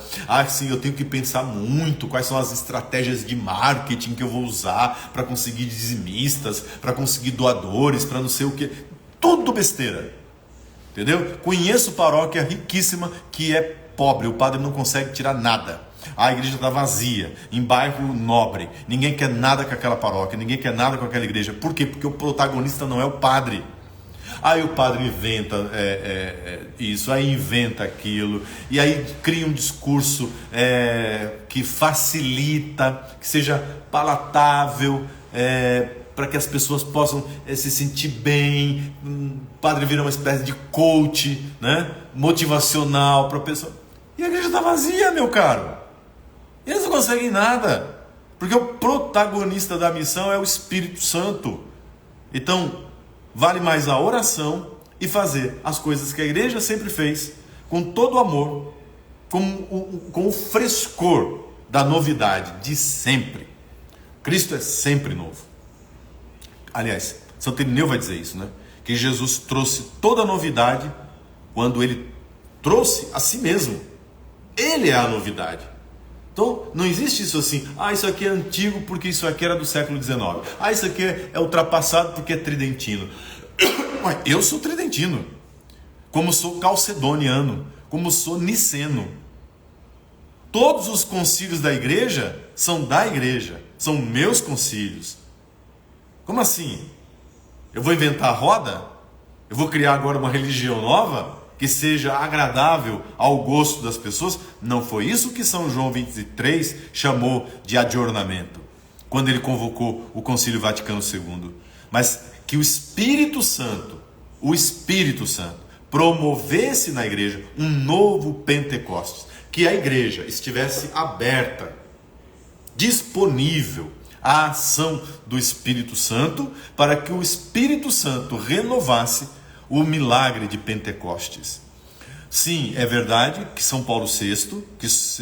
Sim, eu tenho que pensar muito quais são as estratégias de marketing que eu vou usar para conseguir dizimistas, para conseguir doadores, para não sei o que. Tudo besteira, entendeu? Conheço paróquia riquíssima que é pobre, o padre não consegue tirar nada. A igreja está vazia, em bairro nobre, ninguém quer nada com aquela paróquia, ninguém quer nada com aquela igreja. Por quê? Porque o protagonista não é o padre. Aí o padre inventa isso, aí inventa aquilo, e aí cria um discurso que facilita, que seja palatável, para que as pessoas possam se sentir bem. O padre vira uma espécie de coach, né? Motivacional para a pessoa. E a igreja está vazia, meu caro. Eles não conseguem nada, porque o protagonista da missão é o Espírito Santo. Então, vale mais a oração e fazer as coisas que a igreja sempre fez, com todo o amor, com o frescor da novidade de sempre. Cristo é sempre novo. Aliás, Santo Irineu vai dizer isso, né? Que Jesus trouxe toda a novidade quando ele trouxe a si mesmo. Ele é a novidade. Então, não existe isso assim, isso aqui é antigo porque isso aqui era do século XIX. Isso aqui é ultrapassado porque é tridentino. Eu sou tridentino, como sou calcedoniano, como sou niceno. Todos os concílios da igreja são da igreja, são meus concílios. Como assim? Eu vou inventar a roda? Eu vou criar agora uma religião nova que seja agradável ao gosto das pessoas? Não foi isso que São João 23 chamou de adornamento, quando ele convocou o Concílio Vaticano II. Mas que o Espírito Santo promovesse na igreja um novo Pentecostes, que a igreja estivesse aberta, disponível à ação do Espírito Santo, para que o Espírito Santo renovasse o milagre de Pentecostes. Sim, é verdade que São Paulo VI,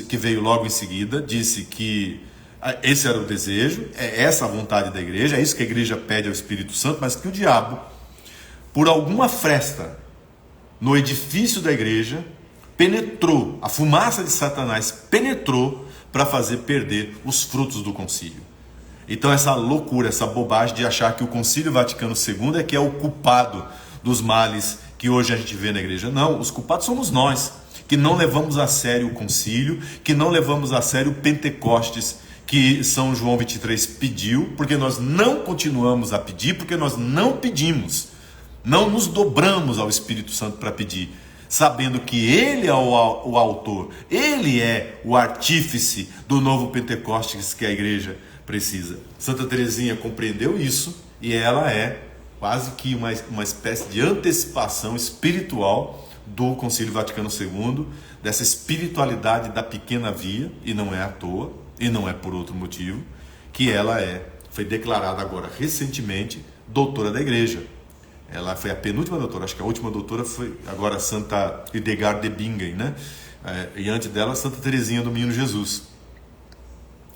que veio logo em seguida, disse que esse era o desejo, é essa a vontade da igreja, é isso que a igreja pede ao Espírito Santo, mas que o diabo, por alguma fresta no edifício da igreja, penetrou, a fumaça de Satanás penetrou para fazer perder os frutos do concílio. Então essa loucura, essa bobagem de achar que o Concílio Vaticano II é que é o culpado dos males que hoje a gente vê na igreja. Não, os culpados somos nós, que não levamos a sério o concílio, que não levamos a sério o Pentecostes que São João 23 pediu, porque nós não continuamos a pedir, porque nós não pedimos, não nos dobramos ao Espírito Santo para pedir, sabendo que Ele é o autor, Ele é o artífice do novo Pentecostes que a igreja precisa. Santa Teresinha compreendeu isso e ela é quase que uma espécie de antecipação espiritual do Concílio Vaticano II, dessa espiritualidade da pequena via, e não é à toa, e não é por outro motivo, que ela foi declarada agora recentemente doutora da igreja. Ela foi a penúltima doutora, acho que a última doutora foi agora Santa Hildegard de Bingen, né? E antes dela Santa Teresinha do Menino Jesus.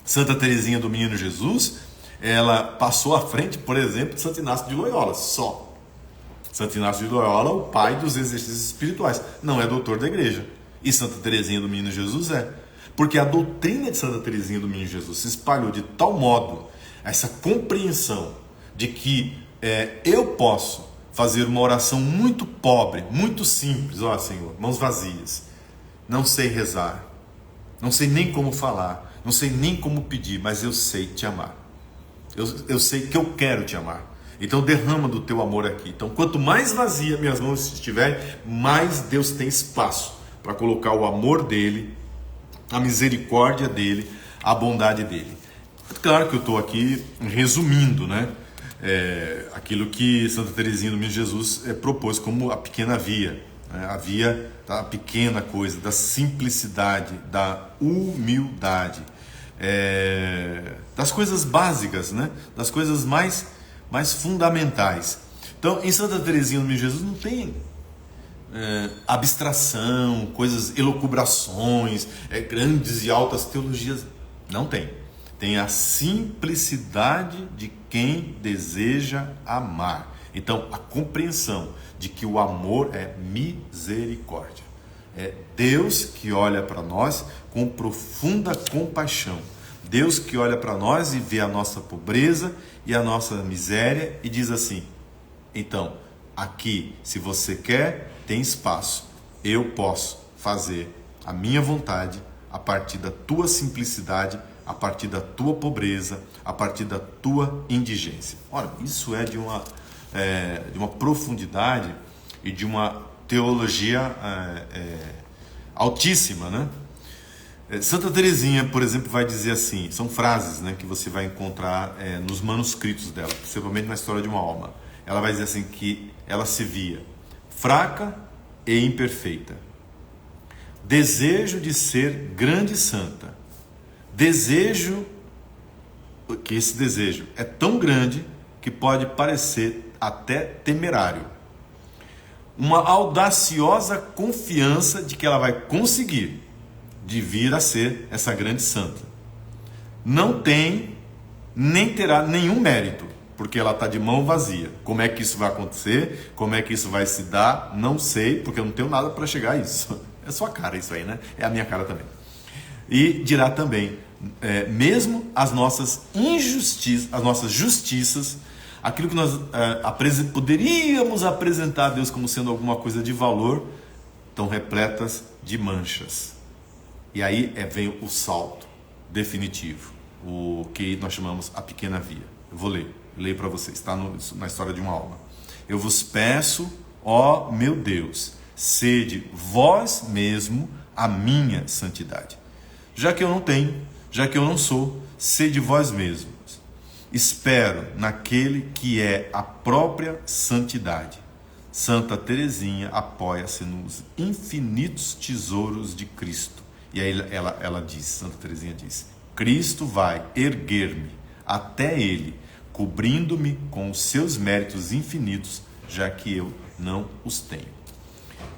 Santa Teresinha do Menino Jesus, ela passou à frente, por exemplo, de Santo Inácio de Loyola, só. Santo Inácio de Loyola, o pai dos exercícios espirituais, não é doutor da igreja. E Santa Teresinha do Menino Jesus é. Porque a doutrina de Santa Teresinha do Menino Jesus se espalhou de tal modo, essa compreensão de que eu posso fazer uma oração muito pobre, muito simples, Senhor, mãos vazias, não sei rezar, não sei nem como falar, não sei nem como pedir, mas eu sei te amar. Eu sei que eu quero te amar. Então derrama do teu amor aqui. Então quanto mais vazia minhas mãos estiverem, mais Deus tem espaço para colocar o amor dele, a misericórdia dele, a bondade dele. Claro que eu estou aqui resumindo, né? Aquilo que Santa Teresinha do Menino Jesus propôs como a pequena via, né? A via da pequena coisa, da simplicidade, da humildade, das coisas básicas, né? Das coisas mais fundamentais. Então, em Santa Teresinha do Menino Jesus não tem abstração, coisas, elucubrações, grandes e altas teologias. Não tem. Tem a simplicidade de quem deseja amar. Então, a compreensão de que o amor é misericórdia. É Deus que olha para nós com profunda compaixão. Deus que olha para nós e vê a nossa pobreza e a nossa miséria e diz assim: então, aqui, se você quer, tem espaço. Eu posso fazer a minha vontade a partir da tua simplicidade, a partir da tua pobreza, a partir da tua indigência. Ora, isso é de uma profundidade e de uma teologia altíssima, né? Santa Teresinha, por exemplo, vai dizer assim, são frases, né, que você vai encontrar nos manuscritos dela, principalmente na História de uma Alma. Ela vai dizer assim que ela se via fraca e imperfeita, desejo de ser grande santa, desejo que esse desejo é tão grande que pode parecer até temerário, uma audaciosa confiança de que ela vai conseguir de vir a ser essa grande santa. Não tem nem terá nenhum mérito, porque ela está de mão vazia. Como é que isso vai acontecer? Como é que isso vai se dar? Não sei, porque eu não tenho nada para chegar a isso. É sua cara isso aí, né? É a minha cara também. E dirá também, mesmo as nossas injustiças, as nossas justiças, aquilo que nós poderíamos apresentar a Deus como sendo alguma coisa de valor, estão repletas de manchas. E aí vem o salto definitivo, o que nós chamamos a pequena via. Eu vou leio para vocês, está na História de uma Alma. Eu vos peço, ó meu Deus, sede vós mesmo a minha santidade. Já que eu não tenho, já que eu não sou, sede vós mesmos. Espero naquele que é a própria santidade. Santa Teresinha apoia-se nos infinitos tesouros de Cristo. E aí ela diz, Santa Teresinha diz: Cristo vai erguer-me até Ele, cobrindo-me com os seus méritos infinitos, já que eu não os tenho.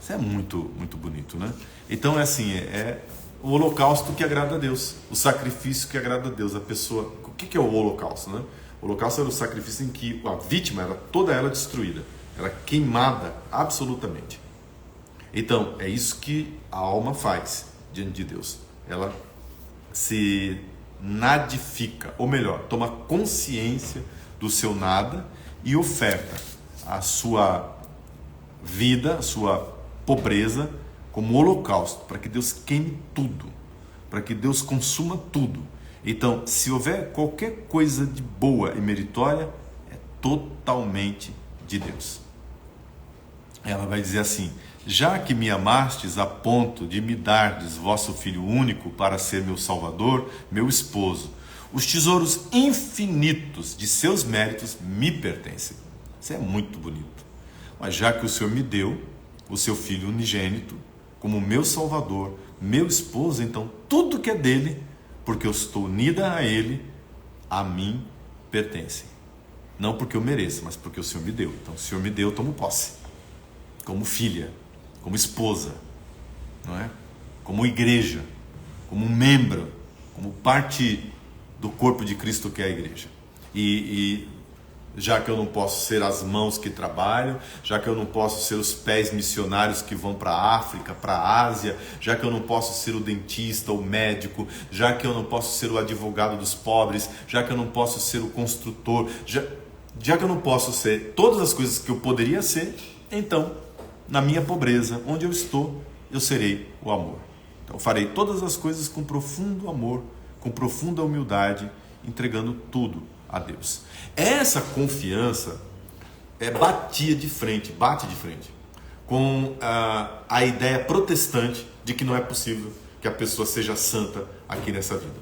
Isso é muito, muito bonito, né? Então é o holocausto que agrada a Deus, o sacrifício que agrada a Deus. A pessoa, o que é o holocausto, né? O holocausto era o sacrifício em que a vítima era toda ela destruída, era queimada absolutamente. Então é isso que a alma faz diante de Deus. Ela se nadifica, ou melhor, toma consciência do seu nada e oferta a sua vida, a sua pobreza como holocausto, para que Deus queime tudo, para que Deus consuma tudo. Então, se houver qualquer coisa de boa e meritória, é totalmente de Deus. Ela vai dizer assim: já que me amastes a ponto de me dardes vosso Filho único para ser meu Salvador, meu esposo, os tesouros infinitos de seus méritos me pertencem. Isso é muito bonito. Mas já que o Senhor me deu o seu Filho unigênito como meu Salvador, meu esposo, então tudo que é dele, porque eu estou unida a ele, a mim pertence. Não porque eu mereço, mas porque o Senhor me deu. Então, o Senhor me deu, eu tomo posse. Como filha, como esposa, não é? Como igreja, como membro, como parte do corpo de Cristo que é a igreja. E já que eu não posso ser as mãos que trabalham, já que eu não posso ser os pés missionários que vão para a África, para a Ásia, já que eu não posso ser o dentista, o médico, já que eu não posso ser o advogado dos pobres, já que eu não posso ser o construtor, já que eu não posso ser todas as coisas que eu poderia ser, então, na minha pobreza, onde eu estou, eu serei o amor. Então, farei todas as coisas com profundo amor, com profunda humildade, entregando tudo a Deus. Essa confiança bate de frente com a ideia protestante de que não é possível que a pessoa seja santa aqui nessa vida.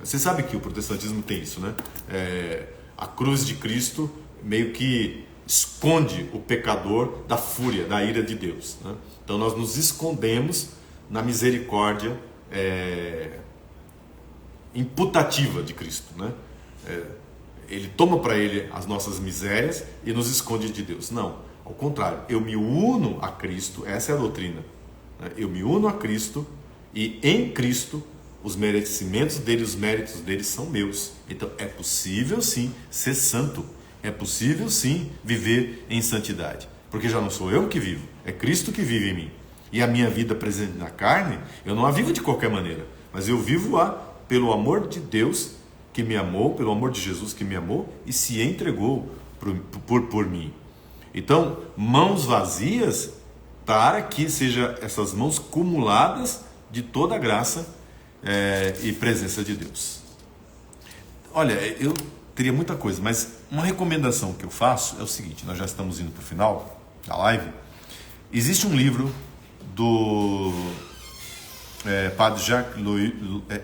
Você sabe que o protestantismo tem isso, né? A cruz de Cristo meio que esconde o pecador da fúria, da ira de Deus, né? Então nós nos escondemos na misericórdia imputativa de Cristo, né? Ele toma para ele as nossas misérias e nos esconde de Deus. Não, ao contrário, eu me uno a Cristo, essa é a doutrina, né? Eu me uno a Cristo e em Cristo os merecimentos dele, os méritos dele são meus. Então é possível sim ser santo, é possível sim viver em santidade, porque já não sou eu que vivo, é Cristo que vive em mim. E a minha vida presente na carne, eu não a vivo de qualquer maneira, mas eu vivo-a pelo amor de Deus que me amou, pelo amor de Jesus que me amou e se entregou por mim. Então, mãos vazias, para que sejam essas mãos cumuladas de toda a graça e presença de Deus. Olha, eu teria muita coisa, mas uma recomendação que eu faço é o seguinte: nós já estamos indo para o final da live. Existe um livro do Padre Jacques Louis,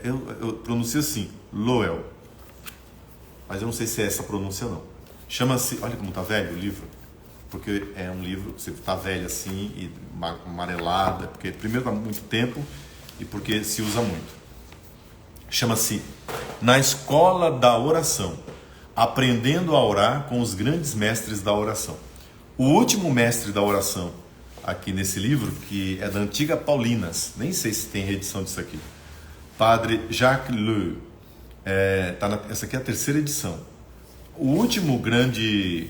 eu pronuncio assim, Lowell, mas eu não sei se é essa a pronúncia não. Chama-se, olha como está velho o livro, porque é um livro, você está velho assim, e amarelado, porque primeiro está muito tempo e porque se usa muito. Chama-se Na Escola da Oração, Aprendendo a Orar com os Grandes Mestres da Oração. O último mestre da oração aqui nesse livro, que é da antiga Paulinas, nem sei se tem reedição disso aqui, Padre Jacques Louis, essa aqui é a terceira edição. O último grande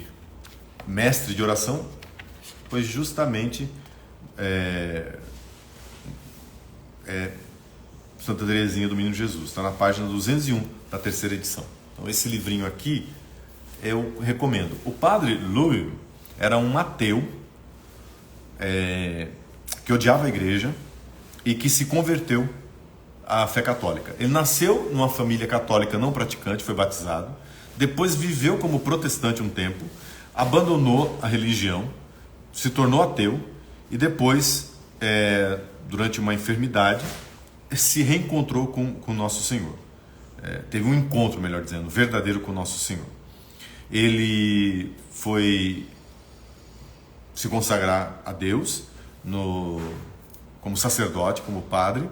mestre de oração foi justamente Santa Teresinha do Menino Jesus, está na página 201 da terceira edição. Então esse livrinho aqui eu recomendo. O Padre Louis era um ateu que odiava a igreja e que se converteu à fé católica. Ele nasceu numa família católica não praticante, foi batizado, depois viveu como protestante um tempo, abandonou a religião, se tornou ateu e depois, durante uma enfermidade, se reencontrou com Nosso Senhor. Teve um encontro, melhor dizendo, verdadeiro com Nosso Senhor. Ele foi se consagrar a Deus como sacerdote, como padre,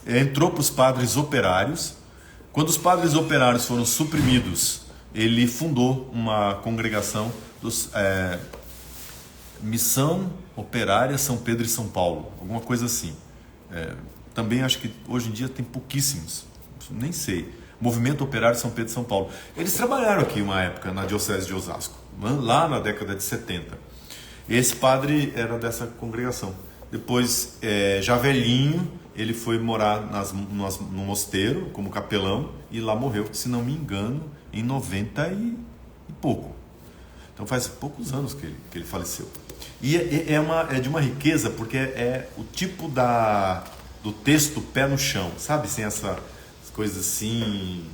entrou para os padres operários. Quando os padres operários foram suprimidos, ele fundou uma congregação dos Missão Operária São Pedro e São Paulo, alguma coisa assim. Também acho que hoje em dia tem pouquíssimos, nem sei. Movimento Operário São Pedro e São Paulo. Eles trabalharam aqui uma época na Diocese de Osasco, lá na década de 70. Esse padre era dessa congregação. Depois, já velhinho, ele foi morar no mosteiro como capelão e lá morreu, se não me engano, em 90 e pouco. Então faz poucos anos que ele faleceu. E é de uma riqueza, porque é o tipo do texto pé no chão, sabe? Sem essas coisas assim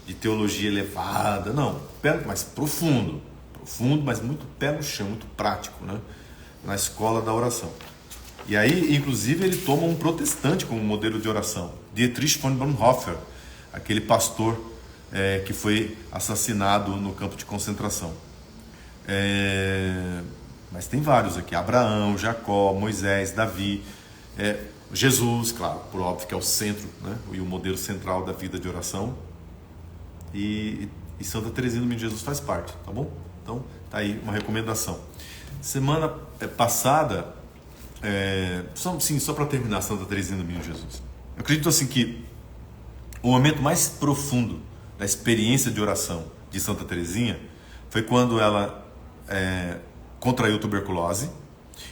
de teologia elevada, não, mas profundo, mas muito pé no chão, muito prático, né? Na escola da oração. E aí, inclusive, ele toma um protestante como modelo de oração, Dietrich von Bonhoeffer, aquele pastor que foi assassinado no campo de concentração. Mas tem vários aqui: Abraão, Jacó, Moisés, Davi, Jesus, claro, por óbvio que é o centro, né? E o modelo central da vida de oração. E Santa Teresinha do Menino Jesus faz parte, tá bom? Então, tá aí uma recomendação. Semana passada, só para terminar, Santa Teresinha do Menino Jesus. Eu acredito assim que o momento mais profundo da experiência de oração de Santa Teresinha foi quando ela contraiu tuberculose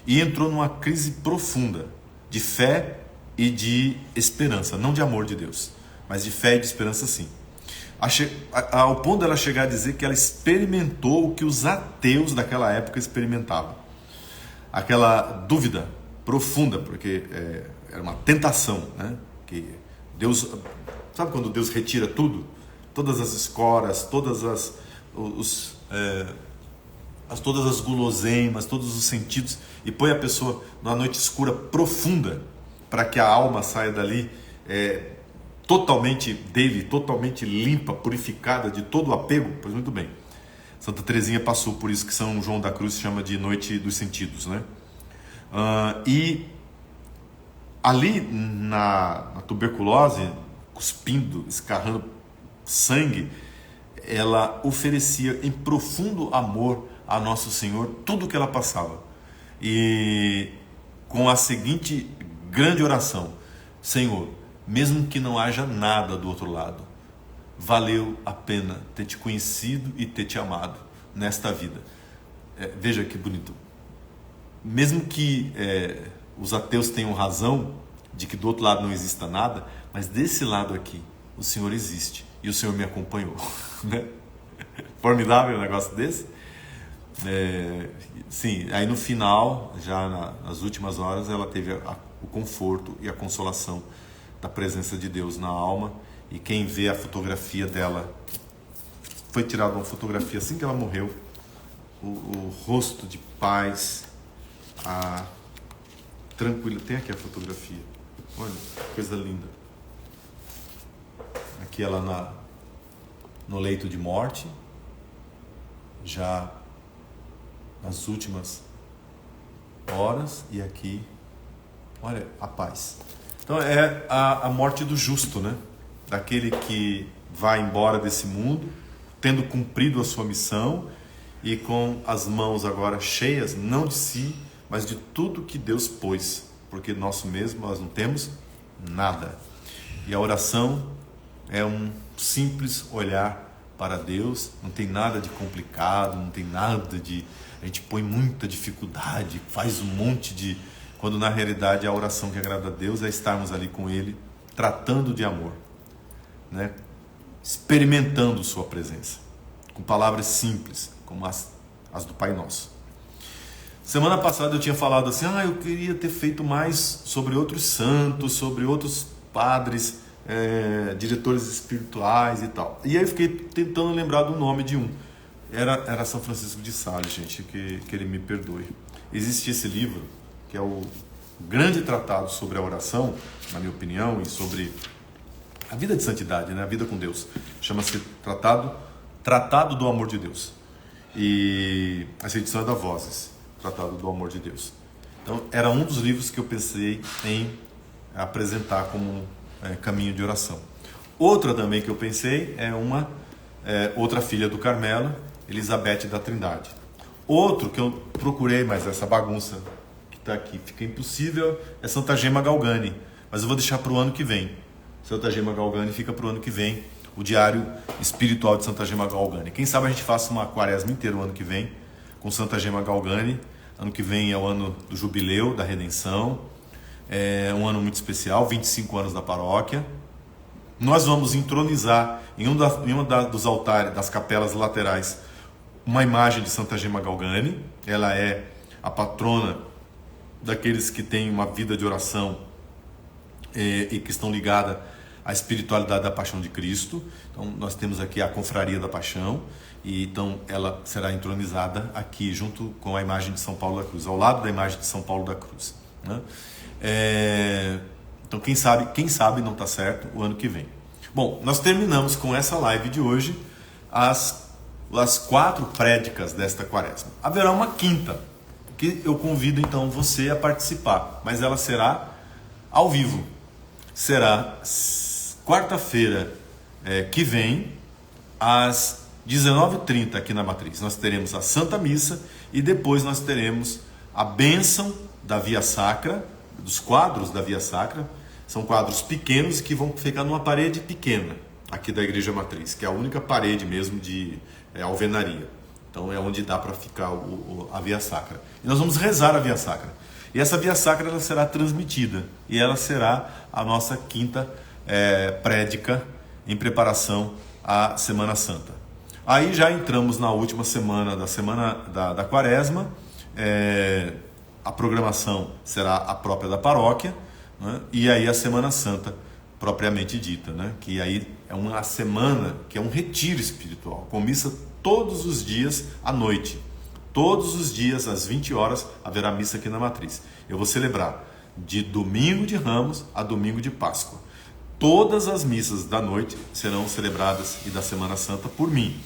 e entrou numa crise profunda de fé e de esperança, não de amor de Deus, mas de fé e de esperança sim. Ao ponto dela chegar a dizer que ela experimentou o que os ateus daquela época experimentavam. Aquela dúvida profunda, porque era uma tentação, né? Que Deus, sabe quando Deus retira tudo? Todas as escoras, todas as guloseimas, todos os sentidos, e põe a pessoa numa noite escura profunda, para que a alma saia dali totalmente dele, totalmente limpa, purificada de todo o apego? Pois muito bem. Santa Teresinha passou por isso que São João da Cruz chama de noite dos sentidos, né? E ali na tuberculose, cuspindo, escarrando sangue, ela oferecia em profundo amor a Nosso Senhor tudo o que ela passava. E com a seguinte grande oração: Senhor, mesmo que não haja nada do outro lado, valeu a pena ter te conhecido e ter te amado nesta vida. Veja que bonito. Mesmo que os ateus tenham razão de que do outro lado não exista nada, mas desse lado aqui o Senhor existe e o Senhor me acompanhou. Né? Formidável um negócio desse. Sim, aí no final, já nas últimas horas, ela teve o conforto e a consolação da presença de Deus na alma. E quem vê a fotografia dela, foi tirada uma fotografia assim que ela morreu, o rosto de paz, a tranquila. Tem aqui a fotografia, olha, coisa linda. Aqui ela no leito de morte, já nas últimas horas, e aqui, olha, a paz. Então é a morte do justo, né? Daquele que vai embora desse mundo, tendo cumprido a sua missão e com as mãos agora cheias, não de si, mas de tudo que Deus pôs, porque nosso mesmo nós não temos nada. E a oração é um simples olhar para Deus, não tem nada de complicado, não tem nada de... A gente põe muita dificuldade, faz um monte de... Quando na realidade a oração que agrada a Deus é estarmos ali com Ele, tratando de amor, né? Experimentando sua presença, com palavras simples, como as do Pai Nosso. Semana passada eu tinha falado assim, eu queria ter feito mais sobre outros santos, sobre outros padres, diretores espirituais e tal. E aí eu fiquei tentando lembrar do nome de um. Era São Francisco de Sales, gente, que ele me perdoe. Existe esse livro, que é o grande tratado sobre a oração, na minha opinião, e sobre a vida de santidade, né? A vida com Deus. Chama-se Tratado do Amor de Deus. E essa edição é da Vozes, Tratado do Amor de Deus. Então, era um dos livros que eu pensei em apresentar como caminho de oração. Outra também que eu pensei é outra filha do Carmelo, Elizabeth da Trindade. Outro que eu procurei, mas essa bagunça que está aqui fica impossível, é Santa Gema Galgani, mas eu vou deixar para o ano que vem. Santa Gema Galgani fica para o ano que vem, o Diário Espiritual de Santa Gema Galgani. Quem sabe a gente faça uma quaresma inteira o ano que vem com Santa Gema Galgani. Ano que vem é o ano do Jubileu, da Redenção, é um ano muito especial, 25 anos da paróquia. Nós vamos entronizar em um dos altares, das capelas laterais, uma imagem de Santa Gema Galgani. Ela é a patrona daqueles que têm uma vida de oração e que estão ligadas à espiritualidade da Paixão de Cristo. Então nós temos aqui a Confraria da Paixão, e então ela será entronizada aqui junto com a imagem de São Paulo da Cruz, ao lado da imagem de São Paulo da Cruz, né? Então quem sabe não está certo o ano que vem. Bom, nós terminamos com essa live de hoje as 4 prédicas desta quaresma. Haverá uma quinta, que eu convido então você a participar, mas ela será ao vivo. Será quarta-feira que vem, às 19h30 aqui na Matriz. Nós teremos a Santa Missa e depois nós teremos a bênção da Via Sacra, dos quadros da Via Sacra. São quadros pequenos que vão ficar numa parede pequena aqui da Igreja Matriz, que é a única parede mesmo de alvenaria. Então é onde dá para ficar a Via Sacra. E nós vamos rezar a Via Sacra. E essa Via Sacra ela será transmitida e ela será a nossa quinta prédica em preparação à Semana Santa. Aí já entramos na última semana da Quaresma. A programação será a própria da paróquia, né? E aí a Semana Santa propriamente dita, né? Que aí é uma semana que é um retiro espiritual, com missa todos os dias à noite. Todos os dias às 20 horas haverá missa aqui na Matriz. Eu vou celebrar de domingo de Ramos a domingo de Páscoa. todas as missas da noite serão celebradas e da Semana Santa por mim.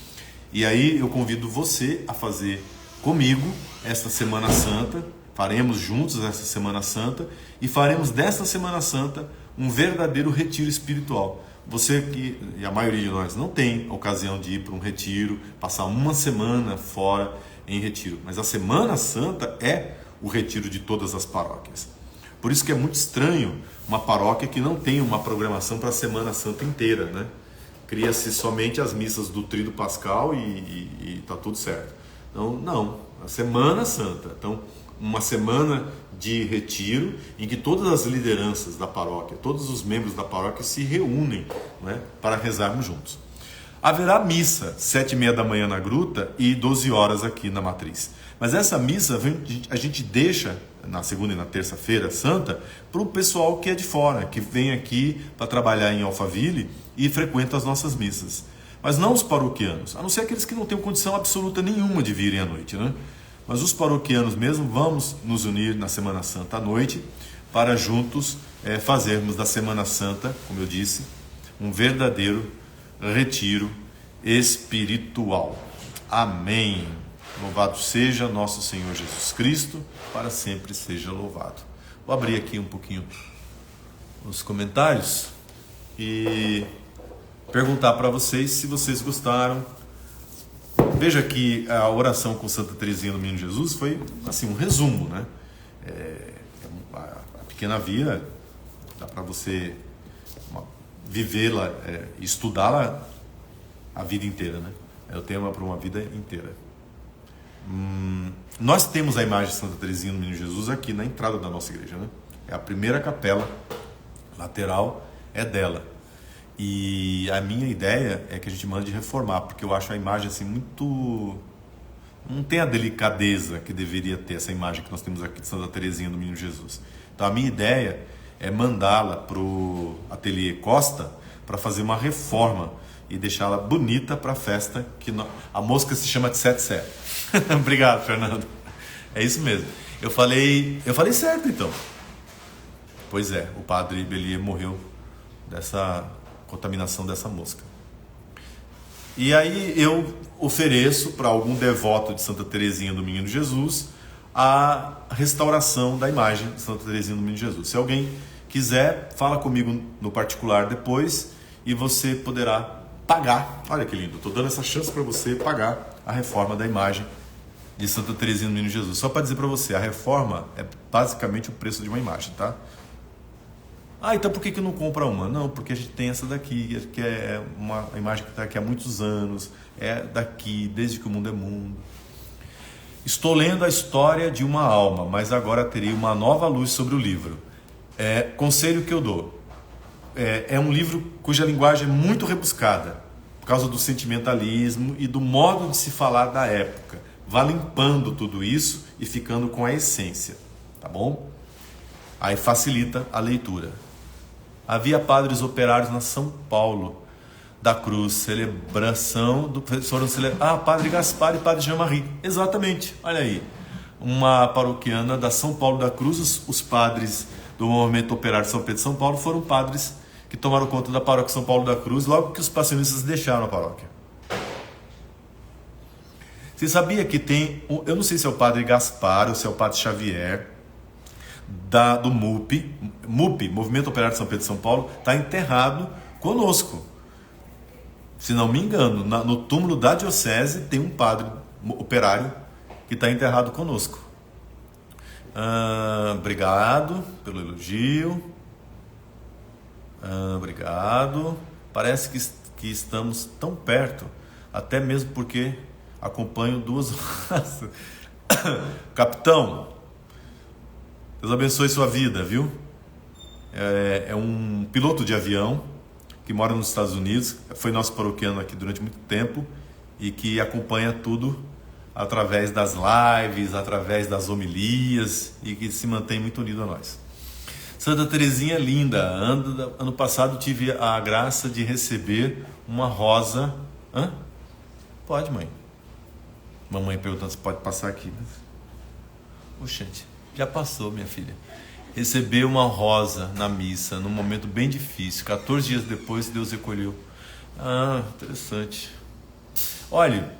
E aí eu convido você a fazer comigo esta Semana Santa. Faremos juntos essa Semana Santa e faremos desta Semana Santa um verdadeiro retiro espiritual. Você que, e a maioria de nós, não tem ocasião de ir para um retiro, passar uma semana fora em retiro. Mas a Semana Santa é o retiro de todas as paróquias. Por isso que é muito estranho uma paróquia que não tem uma programação para a Semana Santa inteira, né? Cria-se somente as missas do Tríduo Pascal e tá tudo certo. Então, não, a Semana Santa. Então, uma semana de retiro em que todas as lideranças da paróquia, todos os membros da paróquia se reúnem, né, para rezarmos juntos. Haverá missa 7h30 da manhã na gruta e 12 horas aqui na matriz. Mas essa missa a gente deixa na segunda e na terça-feira santa para o pessoal que é de fora, que vem aqui para trabalhar em Alphaville e frequenta as nossas missas. Mas não os paroquianos, a não ser aqueles que não têm condição absoluta nenhuma de virem à noite, né? Mas os paroquianos mesmo vamos nos unir na Semana Santa à noite para juntos fazermos da Semana Santa, como eu disse, um verdadeiro retiro espiritual. Amém. Louvado seja nosso Senhor Jesus Cristo, para sempre seja louvado. Vou abrir aqui um pouquinho os comentários e perguntar para vocês se vocês gostaram. Veja que a oração com Santa Teresinha do Menino Jesus foi assim, um resumo, né? A Pequena Via dá para você vivê-la, estudá-la a vida inteira, né? É o tema para uma vida inteira. Nós temos a imagem de Santa Teresinha do Menino Jesus aqui na entrada da nossa igreja, né? É a primeira capela lateral, é dela. E a minha ideia é que a gente mande reformar, porque eu acho a imagem assim muito... não tem a delicadeza que deveria ter essa imagem que nós temos aqui de Santa Teresinha do Menino Jesus. Então a minha ideia é mandá-la para o Ateliê Costa para fazer uma reforma e deixá-la bonita para a festa, que a mosca se chama de 7-7. Obrigado, Fernando. É isso mesmo. Eu falei certo, então. Pois é, o padre Belier morreu dessa contaminação dessa mosca. E aí eu ofereço para algum devoto de Santa Teresinha do Menino Jesus a restauração da imagem de Santa Teresinha do Menino Jesus. Se alguém quiser, fala comigo no particular depois e você poderá pagar. Olha que lindo, estou dando essa chance para você pagar a reforma da imagem de Santa Teresinha do Menino Jesus. Só para dizer para você, a reforma é basicamente o preço de uma imagem, tá? Ah, então por que não compra uma? Não, porque a gente tem essa daqui, que é uma imagem que está aqui há muitos anos, é daqui, desde que o mundo é mundo. Estou lendo a história de uma alma, mas agora terei uma nova luz sobre o livro. Conselho que eu dou. É um livro cuja linguagem é muito rebuscada, por causa do sentimentalismo e do modo de se falar da época. Vá limpando tudo isso e ficando com a essência, tá bom? Aí facilita a leitura. Havia padres operários na São Paulo da Cruz, celebração do Padre Gaspar e Padre Jean-Marie. Exatamente, olha aí. Uma paroquiana da São Paulo da Cruz, os padres do Movimento Operário de São Pedro de São Paulo foram padres que tomaram conta da paróquia São Paulo da Cruz logo que os passionistas deixaram a paróquia. Você sabia que tem, eu não sei se é o Padre Gaspar ou se é o Padre Xavier, do MUP, Movimento Operário de São Pedro de São Paulo, está enterrado conosco. Se não me engano, no túmulo da diocese tem um padre operário que está enterrado conosco. Obrigado pelo elogio. Obrigado. Parece que estamos tão perto, até mesmo porque acompanho 2 horas. Capitão, Deus abençoe sua vida, viu? É um piloto de avião que mora nos Estados Unidos, foi nosso paroquiano aqui durante muito tempo e que acompanha tudo através das lives, através das homilias e que se mantém muito unido a nós. Santa Teresinha linda, ano passado tive a graça de receber uma rosa. Pode, mãe. Mamãe perguntando se pode passar aqui. Oxente, já passou, minha filha. recebeu uma rosa na missa, num momento bem difícil. 14 dias depois, Deus recolheu. Ah, interessante. Olha,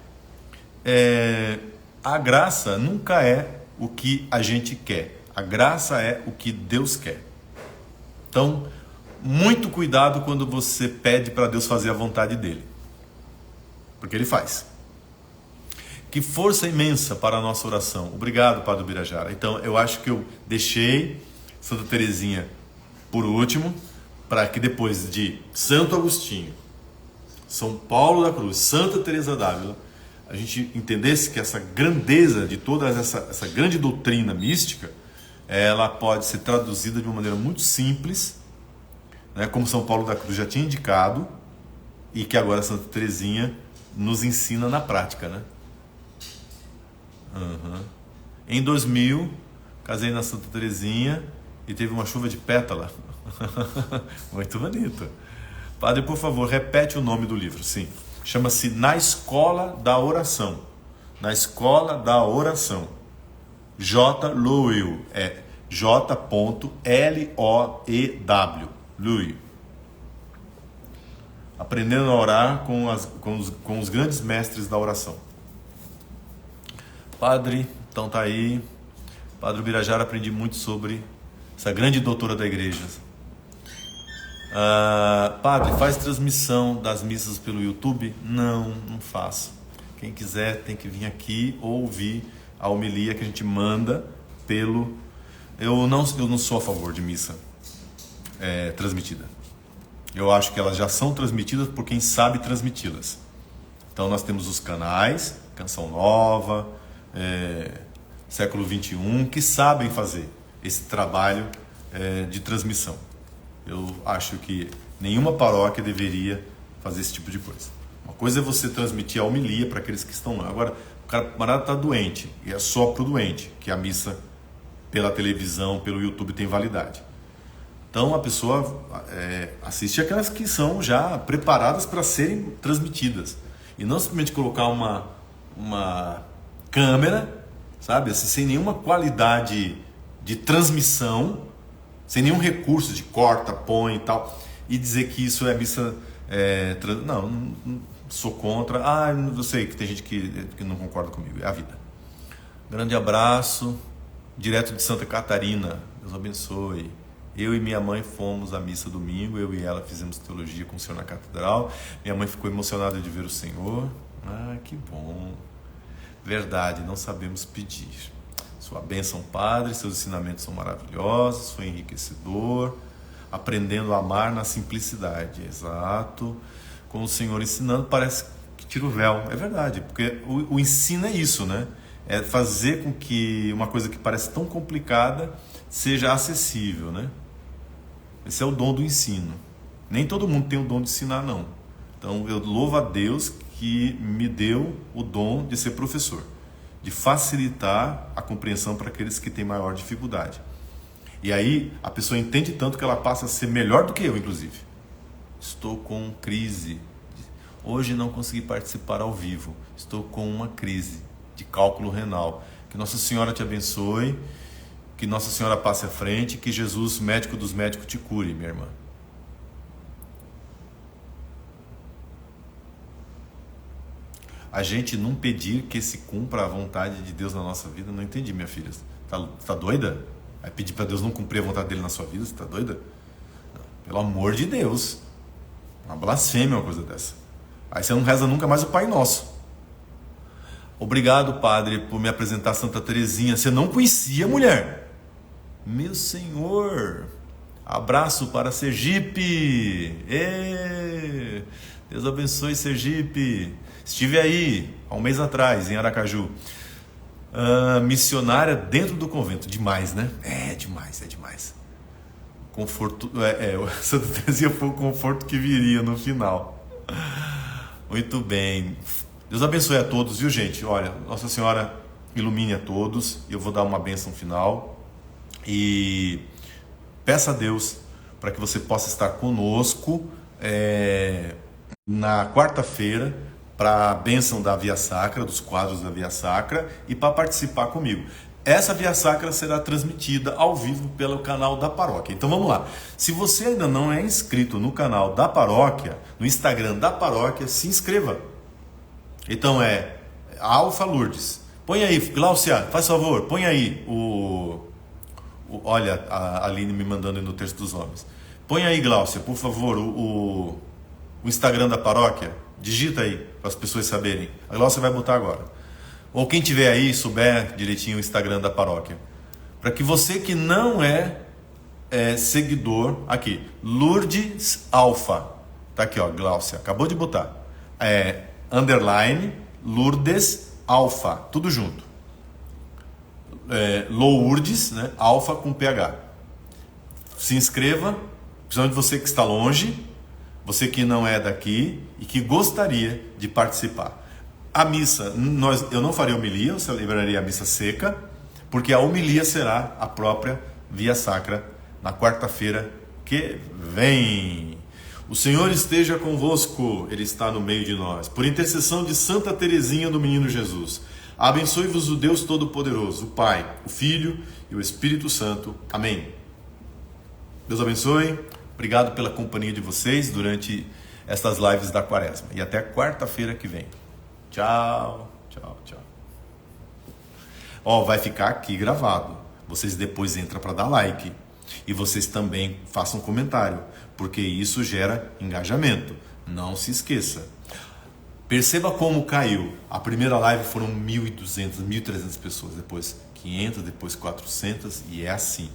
a graça nunca é o que a gente quer. A graça é o que Deus quer. Então, muito cuidado quando você pede para Deus fazer a vontade dele. Porque ele faz. Que força imensa para a nossa oração. Obrigado, Padre Birajara. Então, eu acho que eu deixei Santa Teresinha por último, para que depois de Santo Agostinho, São Paulo da Cruz, Santa Teresa d'Ávila, a gente entendesse que essa grandeza de toda essa grande doutrina mística, ela pode ser traduzida de uma maneira muito simples, né, como São Paulo da Cruz já tinha indicado, e que agora Santa Teresinha nos ensina na prática, né? Em 2000, casei na Santa Teresinha e teve uma chuva de pétala. Muito bonito. Padre, por favor, repete o nome do livro. Sim, chama-se Na Escola da Oração. Na Escola da Oração. J. Loew. É J.L.O.E.W. Loew. Aprendendo a orar com os grandes mestres da oração. Padre, então tá aí. Padre Birajara, aprendi muito sobre essa grande doutora da igreja. Padre, faz transmissão das missas pelo YouTube? Não faço. Quem quiser tem que vir aqui ou ouvir a homilia que a gente manda pelo... Eu não sou a favor de missa transmitida. Eu acho que elas já são transmitidas por quem sabe transmiti-las. Então nós temos os canais, Canção Nova, Século XXI, que sabem fazer esse trabalho de transmissão. Eu acho que nenhuma paróquia deveria fazer esse tipo de coisa. Uma coisa é você transmitir a homilia para aqueles que estão lá. Agora, o camarada está doente, e é só para o doente que a missa pela televisão, pelo YouTube tem validade. Então a pessoa assiste aquelas que são já preparadas para serem transmitidas. E não simplesmente colocar uma câmera, sabe, assim, sem nenhuma qualidade de transmissão, sem nenhum recurso de corta, põe e tal, e dizer que isso é missa... não sou contra. Eu sei que tem gente que não concorda comigo. É a vida. Grande abraço, direto de Santa Catarina. Deus abençoe. Eu e minha mãe fomos à missa domingo, eu e ela fizemos teologia com o Senhor na catedral. Minha mãe ficou emocionada de ver o Senhor. Que bom. Verdade, não sabemos pedir. Sua bênção, Padre, seus ensinamentos são maravilhosos, foi enriquecedor, aprendendo a amar na simplicidade. Exato. Com o Senhor ensinando, parece que tira o véu. É verdade, porque o ensino é isso, né? É fazer com que uma coisa que parece tão complicada seja acessível, né? Esse é o dom do ensino. Nem todo mundo tem o dom de ensinar, não. Então eu louvo a Deus que me deu o dom de ser professor, de facilitar a compreensão para aqueles que têm maior dificuldade. E aí a pessoa entende tanto que ela passa a ser melhor do que eu, inclusive. Estou com crise. Hoje não consegui participar ao vivo. Estou com uma crise de cálculo renal. Que Nossa Senhora te abençoe. Que Nossa Senhora passe à frente, que Jesus, médico dos médicos, te cure, minha irmã. A gente não pedir que se cumpra a vontade de Deus na nossa vida, não entendi, minha filha. Tá doida? Vai pedir para Deus não cumprir a vontade dele na sua vida? Você tá doida? Não, pelo amor de Deus. Uma blasfêmia uma coisa dessa. Aí você não reza nunca mais o Pai Nosso. Obrigado, Padre, por me apresentar Santa Teresinha. Você não conhecia, mulher? Meu Senhor, abraço para Sergipe. Deus abençoe Sergipe. Estive aí há um mês atrás em Aracaju. Missionária dentro do convento. Demais, né? É demais. Conforto, Santa Teresinha foi o conforto que viria no final. Muito bem. Deus abençoe a todos, viu, gente? Olha, Nossa Senhora ilumine a todos. Eu vou dar uma bênção final. E peça a Deus para que você possa estar conosco na quarta-feira para a bênção da Via Sacra, dos quadros da Via Sacra, e para participar comigo. essa Via Sacra será transmitida ao vivo pelo canal da paróquia. Então vamos lá. Se você ainda não é inscrito no canal da paróquia, no Instagram da paróquia, se inscreva. Então é Alfa Lourdes. Põe aí, Glaucia, faz favor, põe aí olha, a Aline me mandando aí no texto dos homens. Põe aí, Glaucia, por favor, o Instagram da paróquia. Digita aí, para as pessoas saberem. A Glaucia vai botar agora. Ou quem tiver aí, souber direitinho o Instagram da paróquia. Para que você que não é seguidor, aqui, Lourdes Alfa. Tá aqui, ó, Glaucia, acabou de botar. Underline, Lourdes Alfa, tudo junto. Lourdes, né? Alfa com PH. Se inscreva, principalmente você que está longe, você que não é daqui e que gostaria de participar. A missa, eu não farei homilia, eu celebraria a missa seca, porque a homilia será a própria Via Sacra na quarta-feira que vem. O Senhor esteja convosco, Ele está no meio de nós. Por intercessão de Santa Teresinha do Menino Jesus, abençoe-vos o Deus Todo-Poderoso, o Pai, o Filho e o Espírito Santo. Amém. Deus abençoe. Obrigado pela companhia de vocês durante estas lives da Quaresma. E até quarta-feira que vem. Tchau, tchau, tchau. Vai ficar aqui gravado. Vocês depois entram para dar like. E vocês também façam um comentário, porque isso gera engajamento. Não se esqueça. Perceba como caiu. A primeira live foram 1.200, 1.300 pessoas, depois 500, depois 400, e é assim.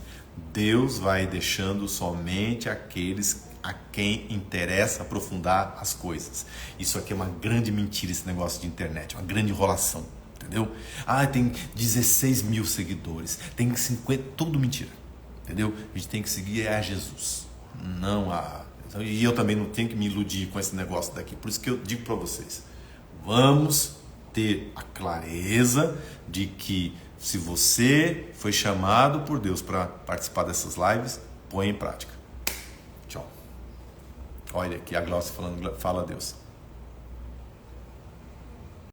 Deus vai deixando somente aqueles a quem interessa aprofundar as coisas. Isso aqui é uma grande mentira, esse negócio de internet, uma grande enrolação, entendeu? Tem 16 mil seguidores, tem 50, tudo mentira, entendeu? A gente tem que seguir a Jesus, não a... E eu também não tenho que me iludir com esse negócio daqui. Por isso que eu digo para vocês, vamos ter a clareza de que se você foi chamado por Deus para participar dessas lives, põe em prática. Tchau. Olha aqui a Glaucia falando, fala a Deus.